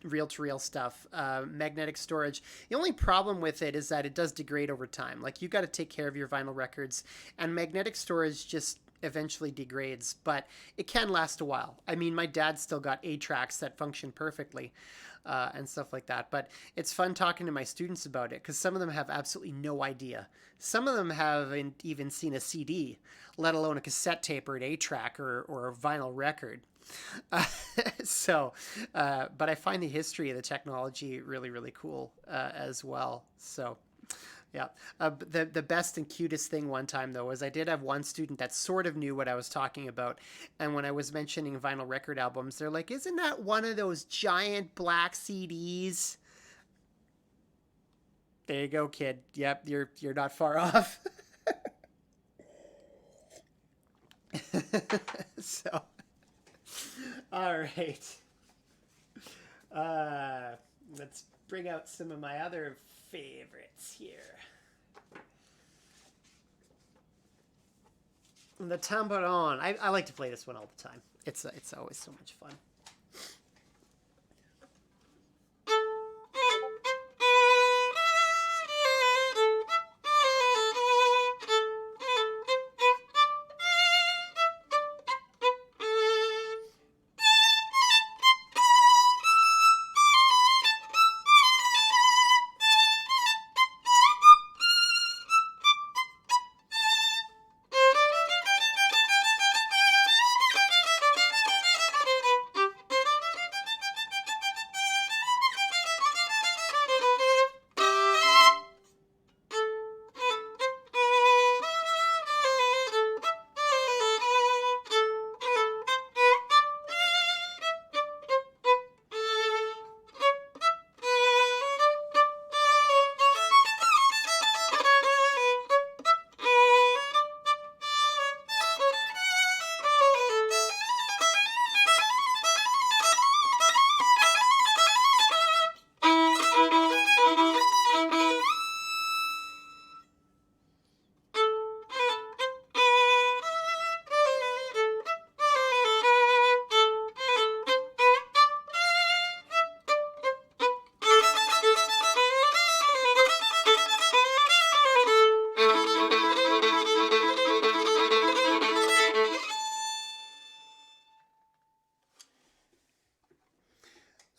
reel-to-reel stuff. Magnetic storage, the only problem with it is that it does degrade over time. Like, you got to take care of your vinyl records, and magnetic storage just eventually degrades, but it can last a while. I mean, my dad's still got 8 tracks that function perfectly, and stuff like that. But it's fun talking to my students about it, because some of them have absolutely no idea. Some of them haven't even seen a CD, let alone a cassette tape or an 8-track or a vinyl record. But I find the history of the technology really, really cool as well. So, yeah. The best and cutest thing one time, though, was I did have one student that sort of knew what I was talking about. And when I was mentioning vinyl record albums, they're like, isn't that one of those giant black CDs? There you go, kid. Yep, you're not far off. So... All right. Let's bring out some of my other favorites here. The Tambourine. I like to play this one all the time. It's always so much fun.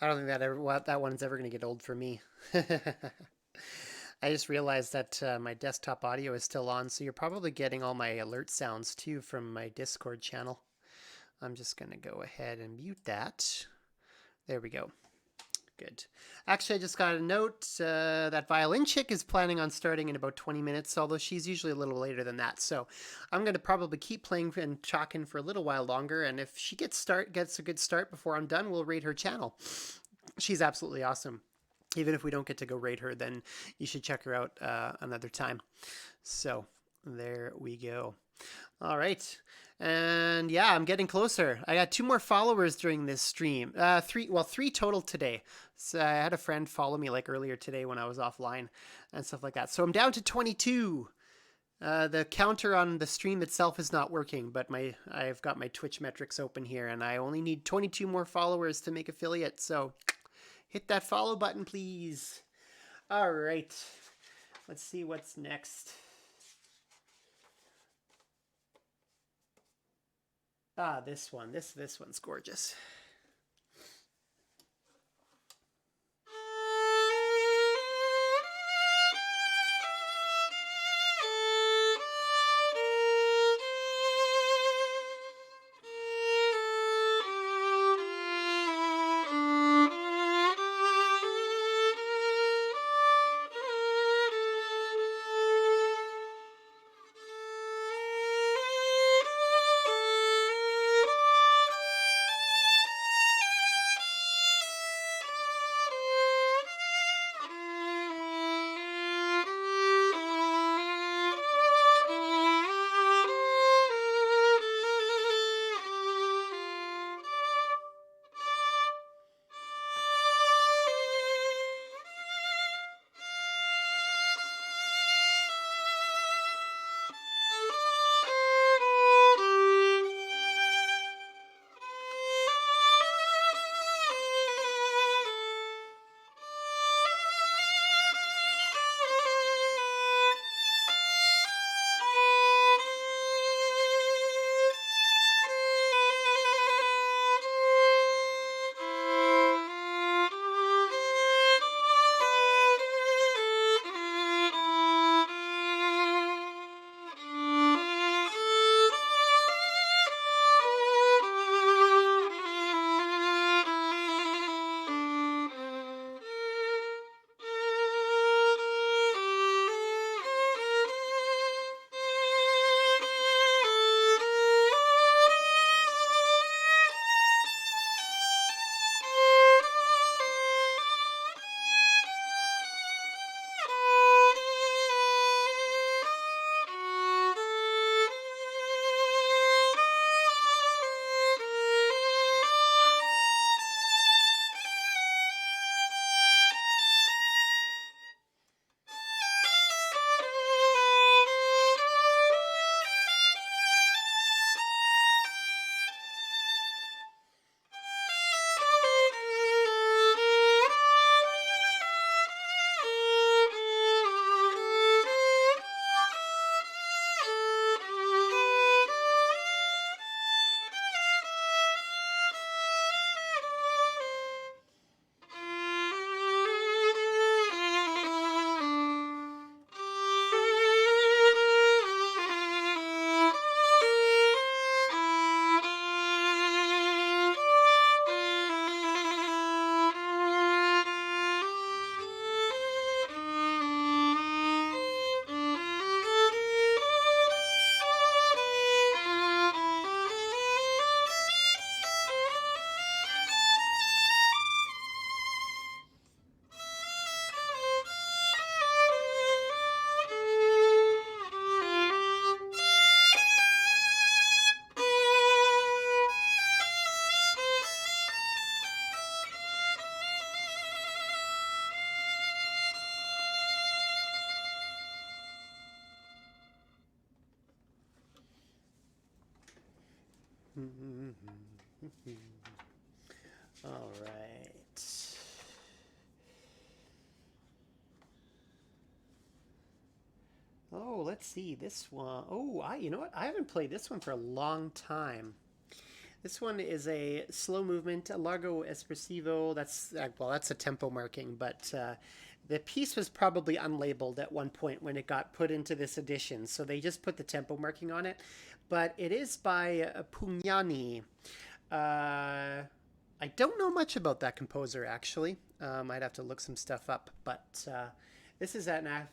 I don't think that one's ever going to get old for me. I just realized that my desktop audio is still on, so you're probably getting all my alert sounds too from my Discord channel. I'm just going to go ahead and mute that. There we go. Good. Actually, I just got a note that Violin Chick is planning on starting in about 20 minutes, although she's usually a little later than that. So I'm going to probably keep playing and talking for a little while longer, and if she gets a good start before I'm done, we'll raid her channel. She's absolutely awesome. Even if we don't get to go raid her, then you should check her out another time. So there we go. All right. And yeah, I'm getting closer. I got 2 more followers during this stream. 3 total today. So I had a friend follow me like earlier today when I was offline and stuff like that. So I'm down to 22. The counter on the stream itself is not working, but I've got my Twitch metrics open here, and I only need 22 more followers to make affiliate. So hit that follow button, please. All right, let's see what's next. This one. This one's gorgeous. All right. Oh, let's see this one. Oh, you know what? I haven't played this one for a long time. This one is a slow movement, a largo espressivo. That's a tempo marking, but the piece was probably unlabeled at one point when it got put into this edition, so they just put the tempo marking on it. But it is by Pugnani. I don't know much about that composer, actually. I'd have to look some stuff up, but this is a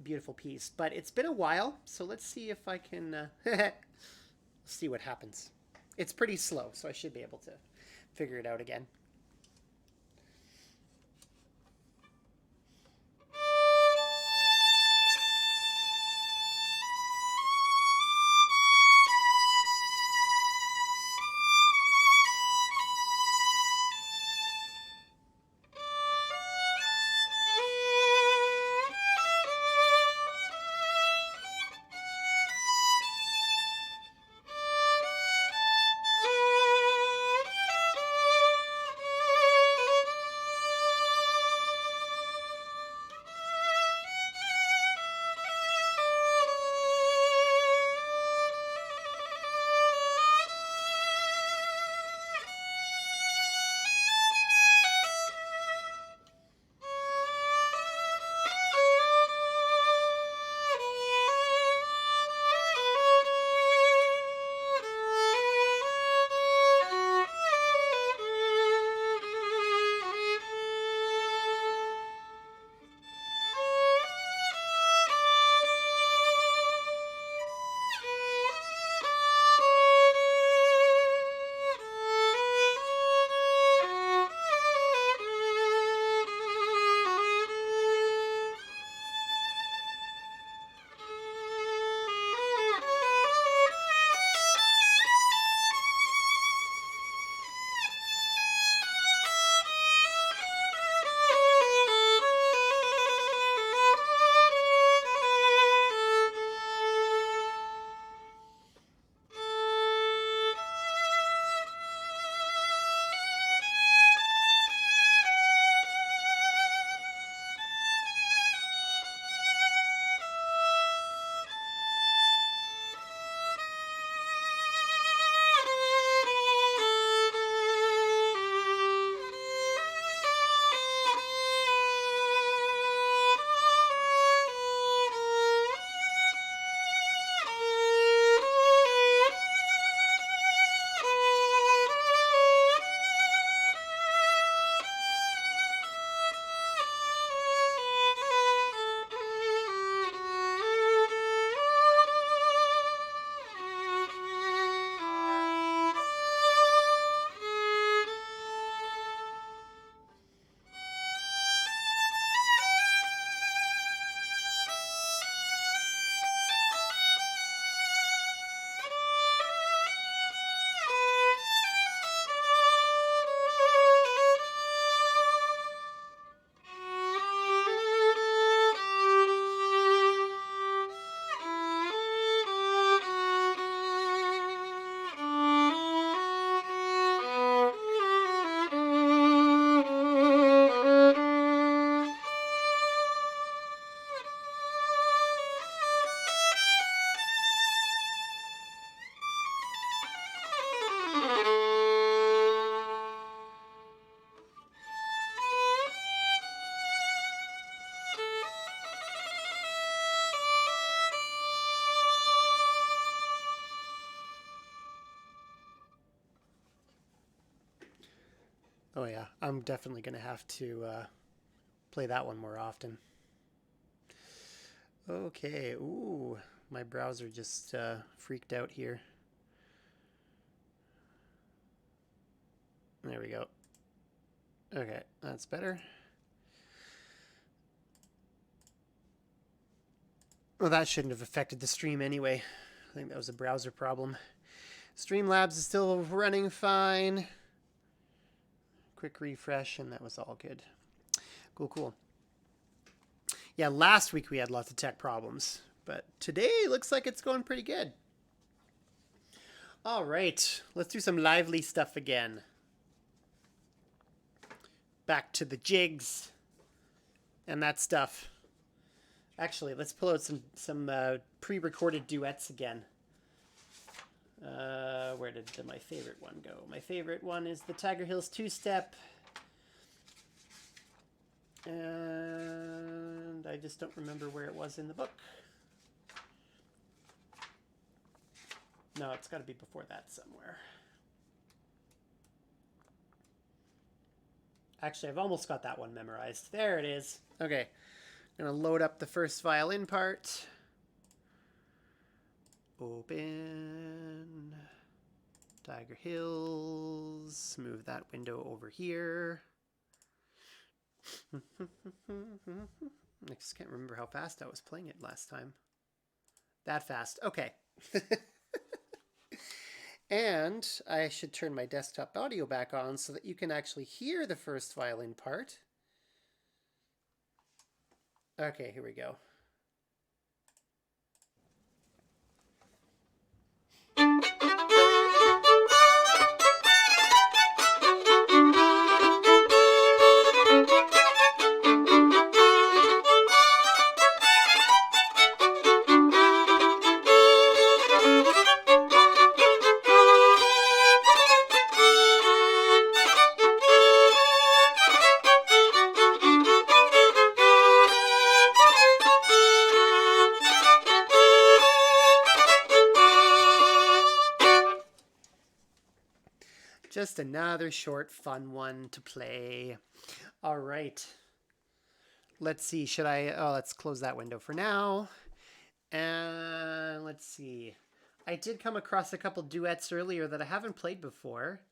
beautiful piece. But it's been a while, so let's see if I can see what happens. It's pretty slow, so I should be able to figure it out again. Oh yeah, I'm definitely going to have to play that one more often. Okay, ooh, my browser just freaked out here. There we go. Okay, that's better. Well, that shouldn't have affected the stream anyway. I think that was a browser problem. Streamlabs is still running fine. Quick refresh, and that was all good. Cool, cool. Yeah, last week we had lots of tech problems, but today looks like it's going pretty good. All right, let's do some lively stuff again. Back to the jigs and that stuff. Actually, let's pull out some pre-recorded duets again. Where did my favorite one go? My favorite one is the Tiger Hills two-step. And I just don't remember where it was in the book. No, it's got to be before that somewhere. Actually, I've almost got that one memorized. There it is. Okay. I'm going to load up the first violin part. Open. Tiger Hills. Move that window over here. I just can't remember how fast I was playing it last time. That fast. Okay. And I should turn my desktop audio back on so that you can actually hear the first violin part. Okay, here we go. Just another short, fun one to play. All right. Let's see. Should I... Oh, let's close that window for now. And let's see. I did come across a couple duets earlier that I haven't played before.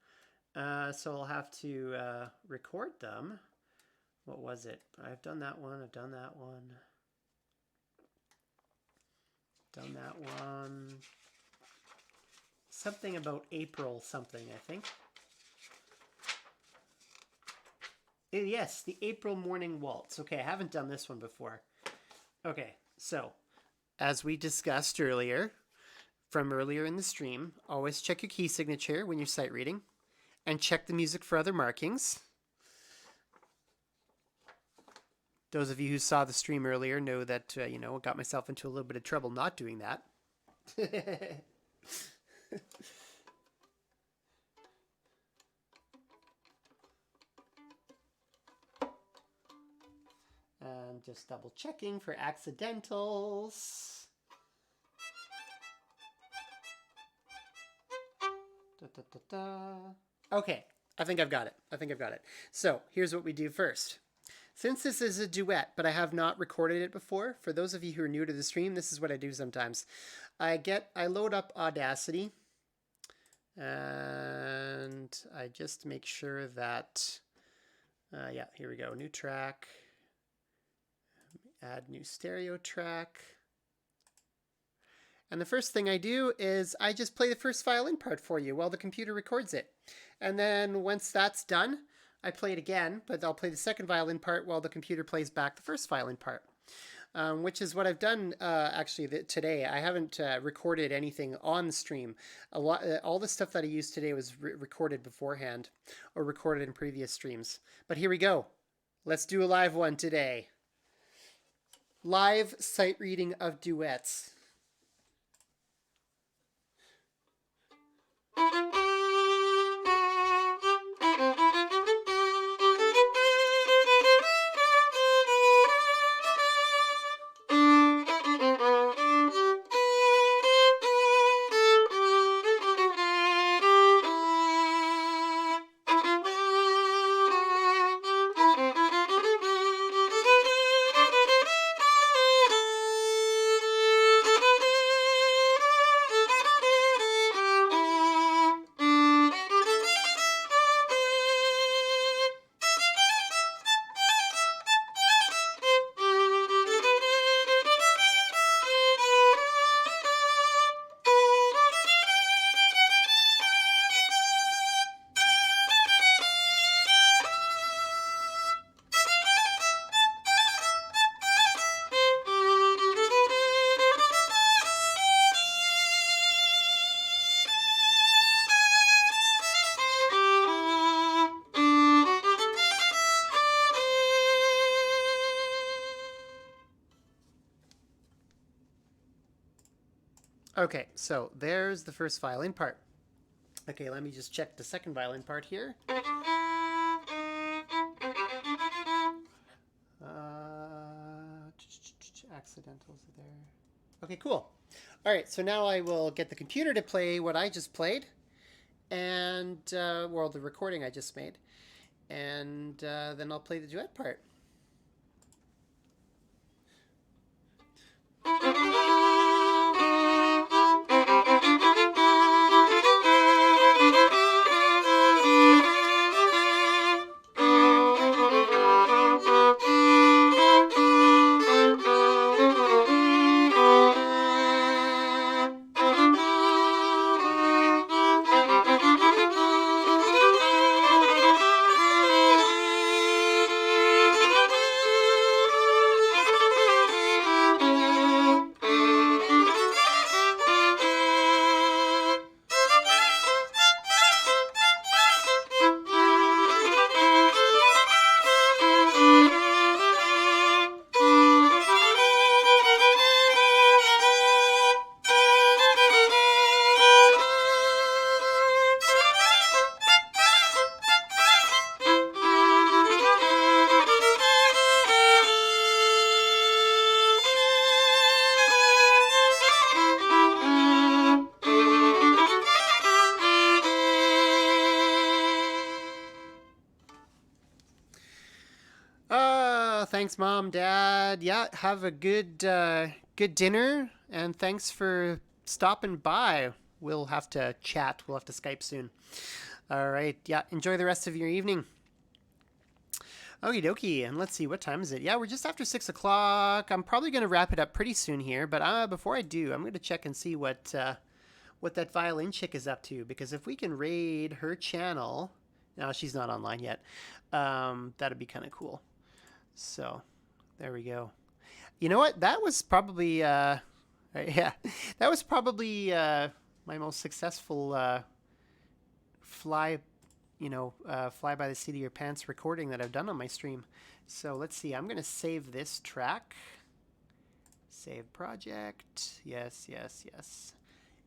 So I'll have to record them. What was it? I've done that one. I've done that one. Done that one. Something about April something, I think. Yes, the April Morning Waltz. Okay, I haven't done this one before. Okay, so as we discussed earlier, from earlier in the stream, always check your key signature when you're sight reading and check the music for other markings. Those of you who saw the stream earlier know that, I got myself into a little bit of trouble not doing that. And just double checking for accidentals. Okay, I think I've got it. So here's what we do first. Since this is a duet, but I have not recorded it before, for those of you who are new to the stream, this is what I do sometimes. I load up Audacity, and I just make sure that, yeah, here we go, new track, add new stereo track. And the first thing I do is I just play the first violin part for you while the computer records it. And then once that's done, I play it again, but I'll play the second violin part while the computer plays back the first violin part, which is what I've done actually today. I haven't recorded anything on the stream. All the stuff that I used today was recorded beforehand or recorded in previous streams. But here we go. Let's do a live one today. Live sight reading of duets. Okay, so there's the first violin part. Okay, let me just check the second violin part here. Accidentals are there. Okay, cool. All right, so now I will get the computer to play what I just played, and well, the recording I just made, and then I'll play the duet part. Thanks, Mom, Dad. Yeah, have a good dinner, and thanks for stopping by. We'll have to chat. We'll have to Skype soon. All right. Yeah, enjoy the rest of your evening. Okie dokie, and let's see, what time is it? Yeah, we're just after 6 o'clock. I'm probably going to wrap it up pretty soon here, but before I do, I'm going to check and see what that violin chick is up to, because if we can raid her channel, no, she's not online yet, that'd be kind of cool. So, there we go. You know what? That was probably, yeah, that was probably my most successful fly by the seat of your pants recording that I've done on my stream. So let's see. I'm going to save this track. Save project. Yes, yes, yes.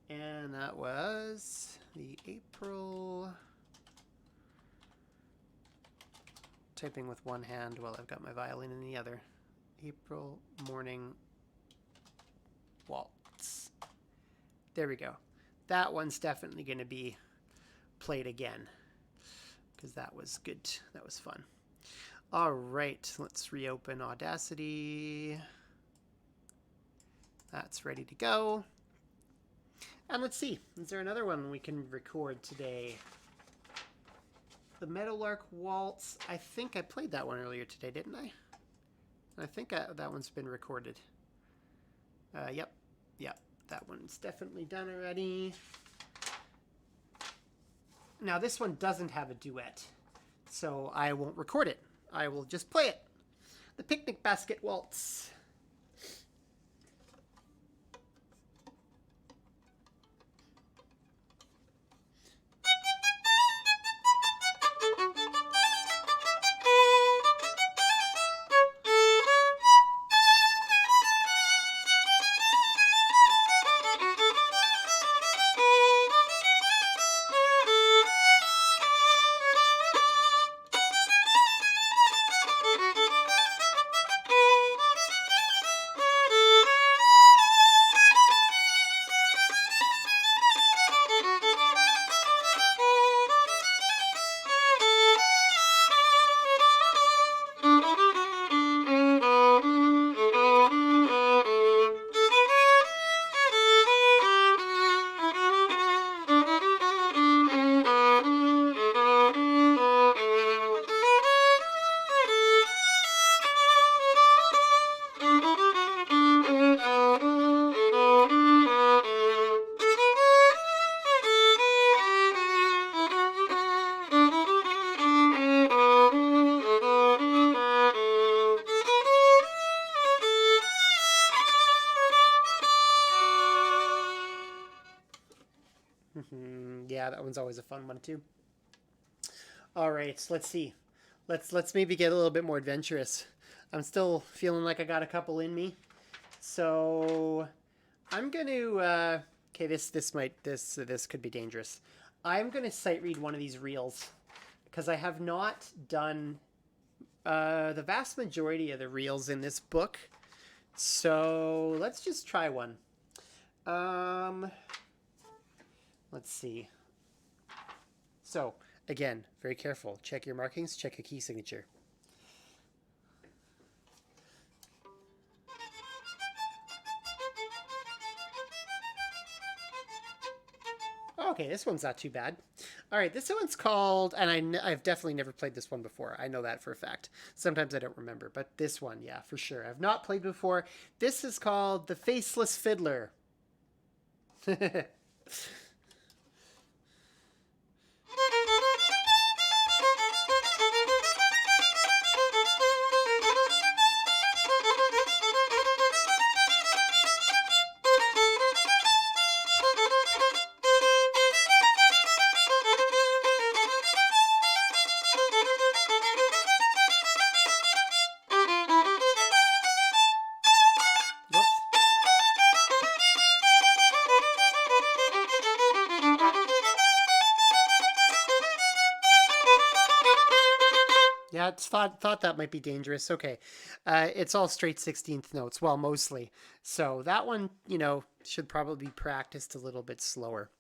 And that was the April... Typing with one hand while I've got my violin in the other. April Morning Waltz. There we go. That one's definitely going to be played again, because that was good. That was fun. All right, let's reopen Audacity. That's ready to go. And let's see, is there another one we can record today? The Meadowlark Waltz. I think I played that one earlier today, didn't I? I think that one's been recorded. Yep. That one's definitely done already. Now this one doesn't have a duet, so I won't record it. I will just play it. The Picnic Basket Waltz. Yeah, that one's always a fun one too. All right, let's see. Let's maybe get a little bit more adventurous. I'm still feeling like I got a couple in me, so I'm going to Okay, this could be dangerous. I'm going to sight read one of these reels because I have not done the vast majority of the reels in this book. So let's just try one. Let's see. So again, very careful. Check your markings. Check your key signature. Okay, this one's not too bad. All right, this one's called, and I've definitely never played this one before. I know that for a fact. Sometimes I don't remember, but this one, yeah, for sure. I've not played before. This is called The Faceless Fiddler. Yeah, it's thought that might be dangerous. Okay, it's all straight 16th notes. Well, mostly. So that one, should probably be practiced a little bit slower.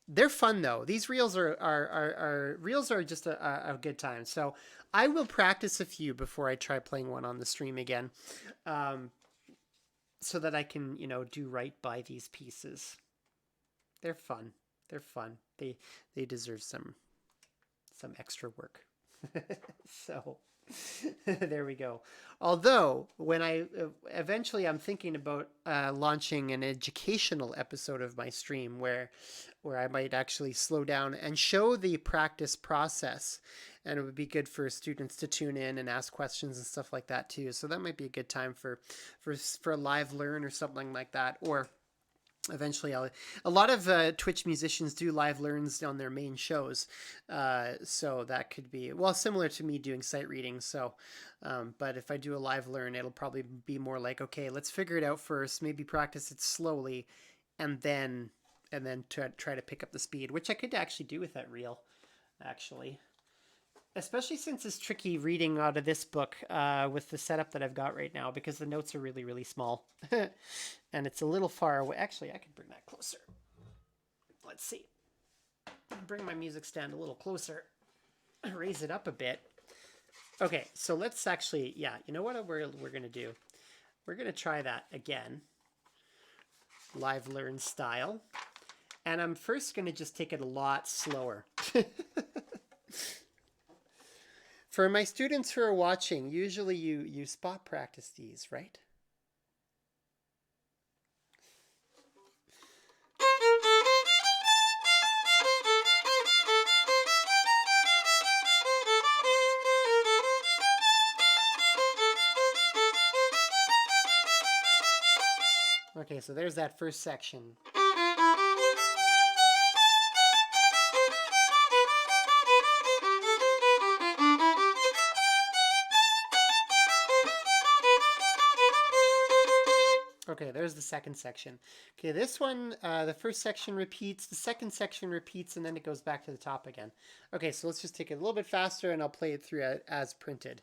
They're fun though. These reels are just a good time. So I will practice a few before I try playing one on the stream again, so that I can do right by these pieces. They're fun. They're fun. They deserve some extra work. So there we go. Although when I eventually I'm thinking about launching an educational episode of my stream where I might actually slow down and show the practice process, and it would be good for students to tune in and ask questions and stuff like that too. So that might be a good time for a live learn or something like that. Or eventually a lot of Twitch musicians do live learns on their main shows, so that could be similar to me doing sight reading. So but if I do a live learn, it'll probably be more like, okay, let's figure it out first, maybe practice it slowly, and then try to pick up the speed, which I could actually do with that reel, actually. Especially since it's tricky reading out of this book with the setup that I've got right now, because the notes are really, really small. And it's a little far away. Actually, I could bring that closer. Let's see. Bring my music stand a little closer. Raise it up a bit. Okay, so let's actually, you know what we're going to do? We're going to try that again. Live learn style. And I'm first going to just take it a lot slower. For my students who are watching, usually you spot practice these, right? Okay, so there's that first section. Okay, there's the second section. Okay, this one, the first section repeats, the second section repeats, and then it goes back to the top again. Okay, so let's just take it a little bit faster, and I'll play it through as printed.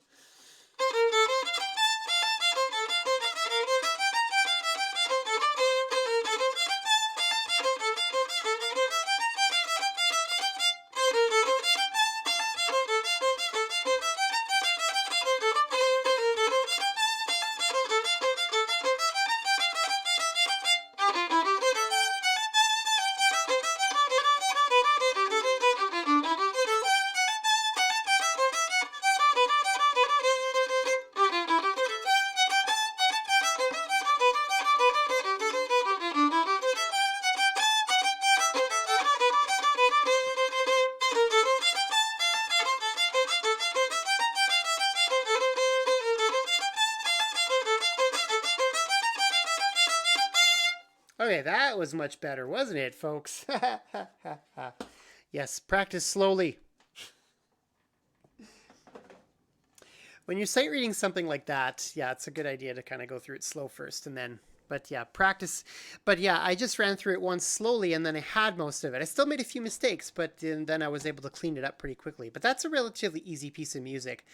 Okay, that was much better, wasn't it, folks? Yes, practice slowly. When you're sight reading something like that, it's a good idea to kind of go through it slow first and then But yeah, practice. But yeah, I just ran through it once slowly and then I had most of it. I still made a few mistakes, but then I was able to clean it up pretty quickly. But that's a relatively easy piece of music.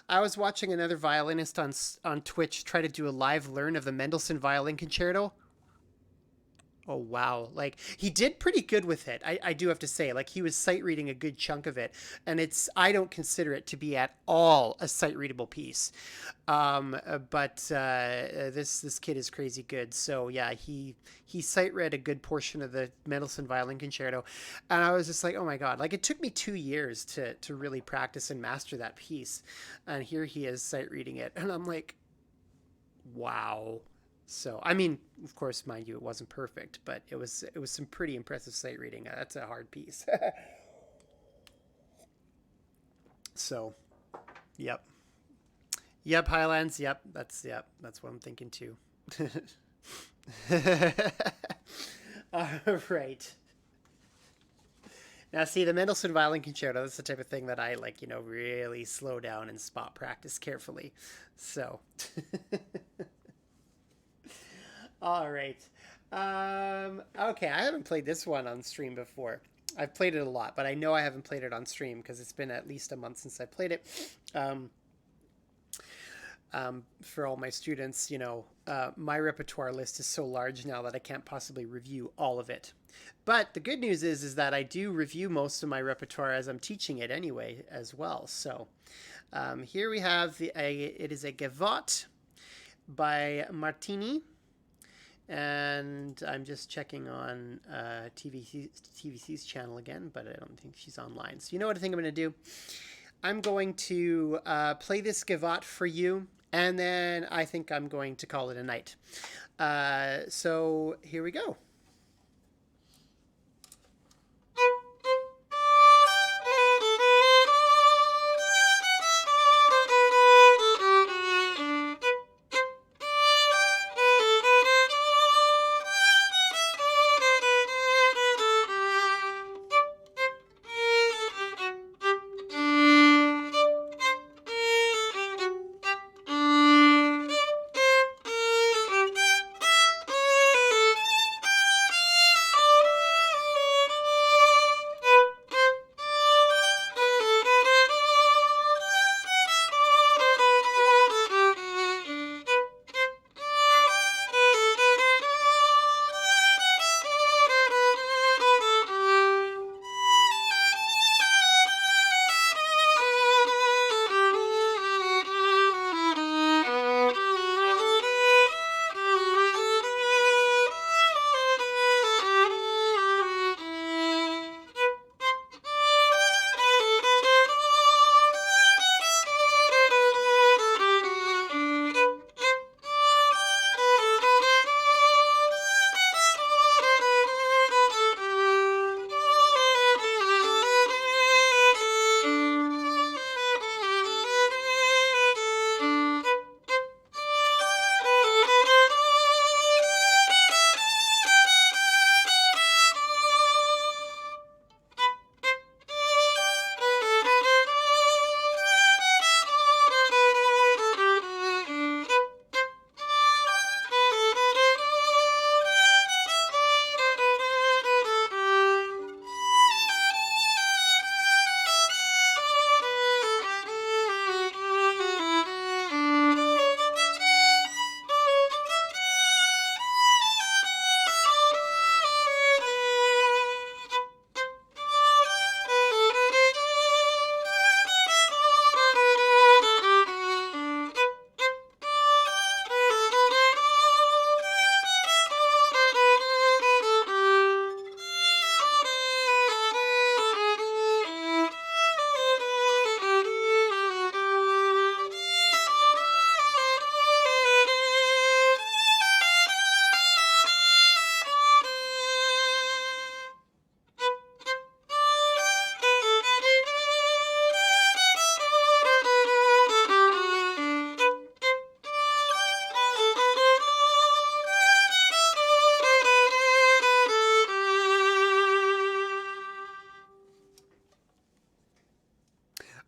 I was watching another violinist on Twitch try to do a live learn of the Mendelssohn Violin Concerto. Oh wow. Like he did pretty good with it. I do have to say, like he was sight reading a good chunk of it. And I don't consider it to be at all a sight readable piece. But this kid is crazy good. So yeah, he sight read a good portion of the Mendelssohn Violin Concerto. And I was just like, oh my God, like it took me 2 years to really practice and master that piece. And here he is sight reading it. And I'm like, wow. So, I mean, of course, mind you, it wasn't perfect, but it was some pretty impressive sight reading. That's a hard piece. So, yep, yep, Highlands, that's what I'm thinking too. All right. Now, see, the Mendelssohn Violin Concerto, that's the type of thing that I like, really slow down and spot practice carefully. So. All right. Okay, I haven't played this one on stream before. I've played it a lot, but I know I haven't played it on stream because it's been at least a month since I played it. For all my students, my repertoire list is so large now that I can't possibly review all of it. But the good news is that I do review most of my repertoire as I'm teaching it anyway as well. So here we have it is a Gavotte by Martini. And I'm just checking on TVC's channel again, but I don't think she's online. So you know what I think I'm going to do? I'm going to play this Gavotte for you, and then I think I'm going to call it a night. So here we go.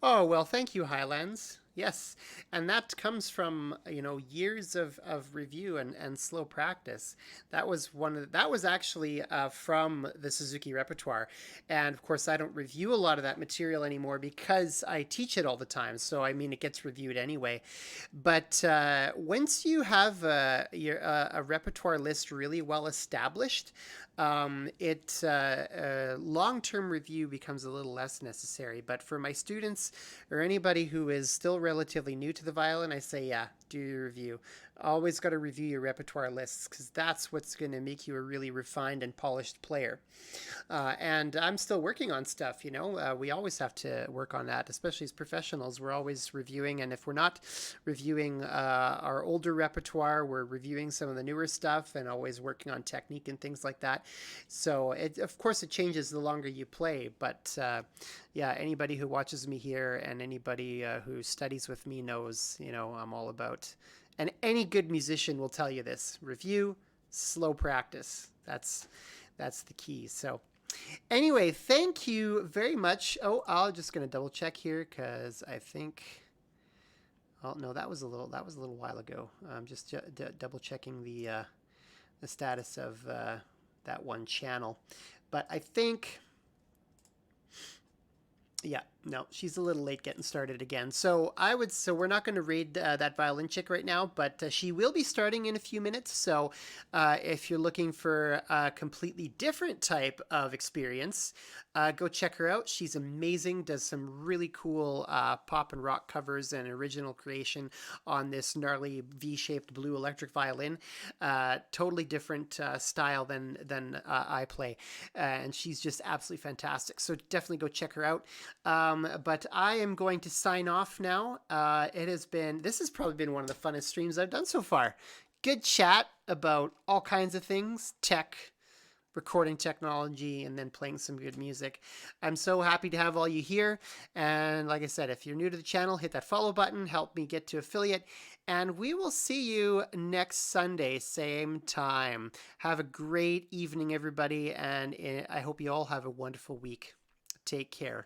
Oh, well, thank you, Highlands. Yes, and that comes from years of review and slow practice. That was actually from the Suzuki repertoire, and of course I don't review a lot of that material anymore because I teach it all the time. So I mean it gets reviewed anyway. But once you have a repertoire list really well established, long-term review becomes a little less necessary. But for my students or anybody who is still relatively new to the violin, I say, yeah, do your review. Always got to review your repertoire lists because that's what's going to make you a really refined and polished player. And I'm still working on stuff, we always have to work on that, especially as professionals. We're always reviewing. And if we're not reviewing our older repertoire, we're reviewing some of the newer stuff and always working on technique and things like that. So of course it changes the longer you play, but yeah, anybody who watches me here and anybody who studies with me knows, I'm all about, and any good musician will tell you this: review, slow practice. That's the key. So anyway, thank you very much. Oh, I'm just going to double check here because I think, oh no, that was a little while ago. I'm just double checking the status of that one channel, but I think, yeah, no, she's a little late getting started again. So we're not going to raid that violin chick right now, but she will be starting in a few minutes. So if you're looking for a completely different type of experience, go check her out. She's amazing, does some really cool pop and rock covers and original creation on this gnarly V-shaped blue electric violin. Totally different style than I play. And she's just absolutely fantastic. So definitely go check her out. But I am going to sign off now. This has probably been one of the funnest streams I've done so far. Good chat about all kinds of things, tech, recording technology, and then playing some good music. I'm so happy to have all you here. And like I said, if you're new to the channel, hit that follow button, help me get to affiliate, and we will see you next Sunday, same time. Have a great evening, everybody, and I hope you all have a wonderful week. Take care.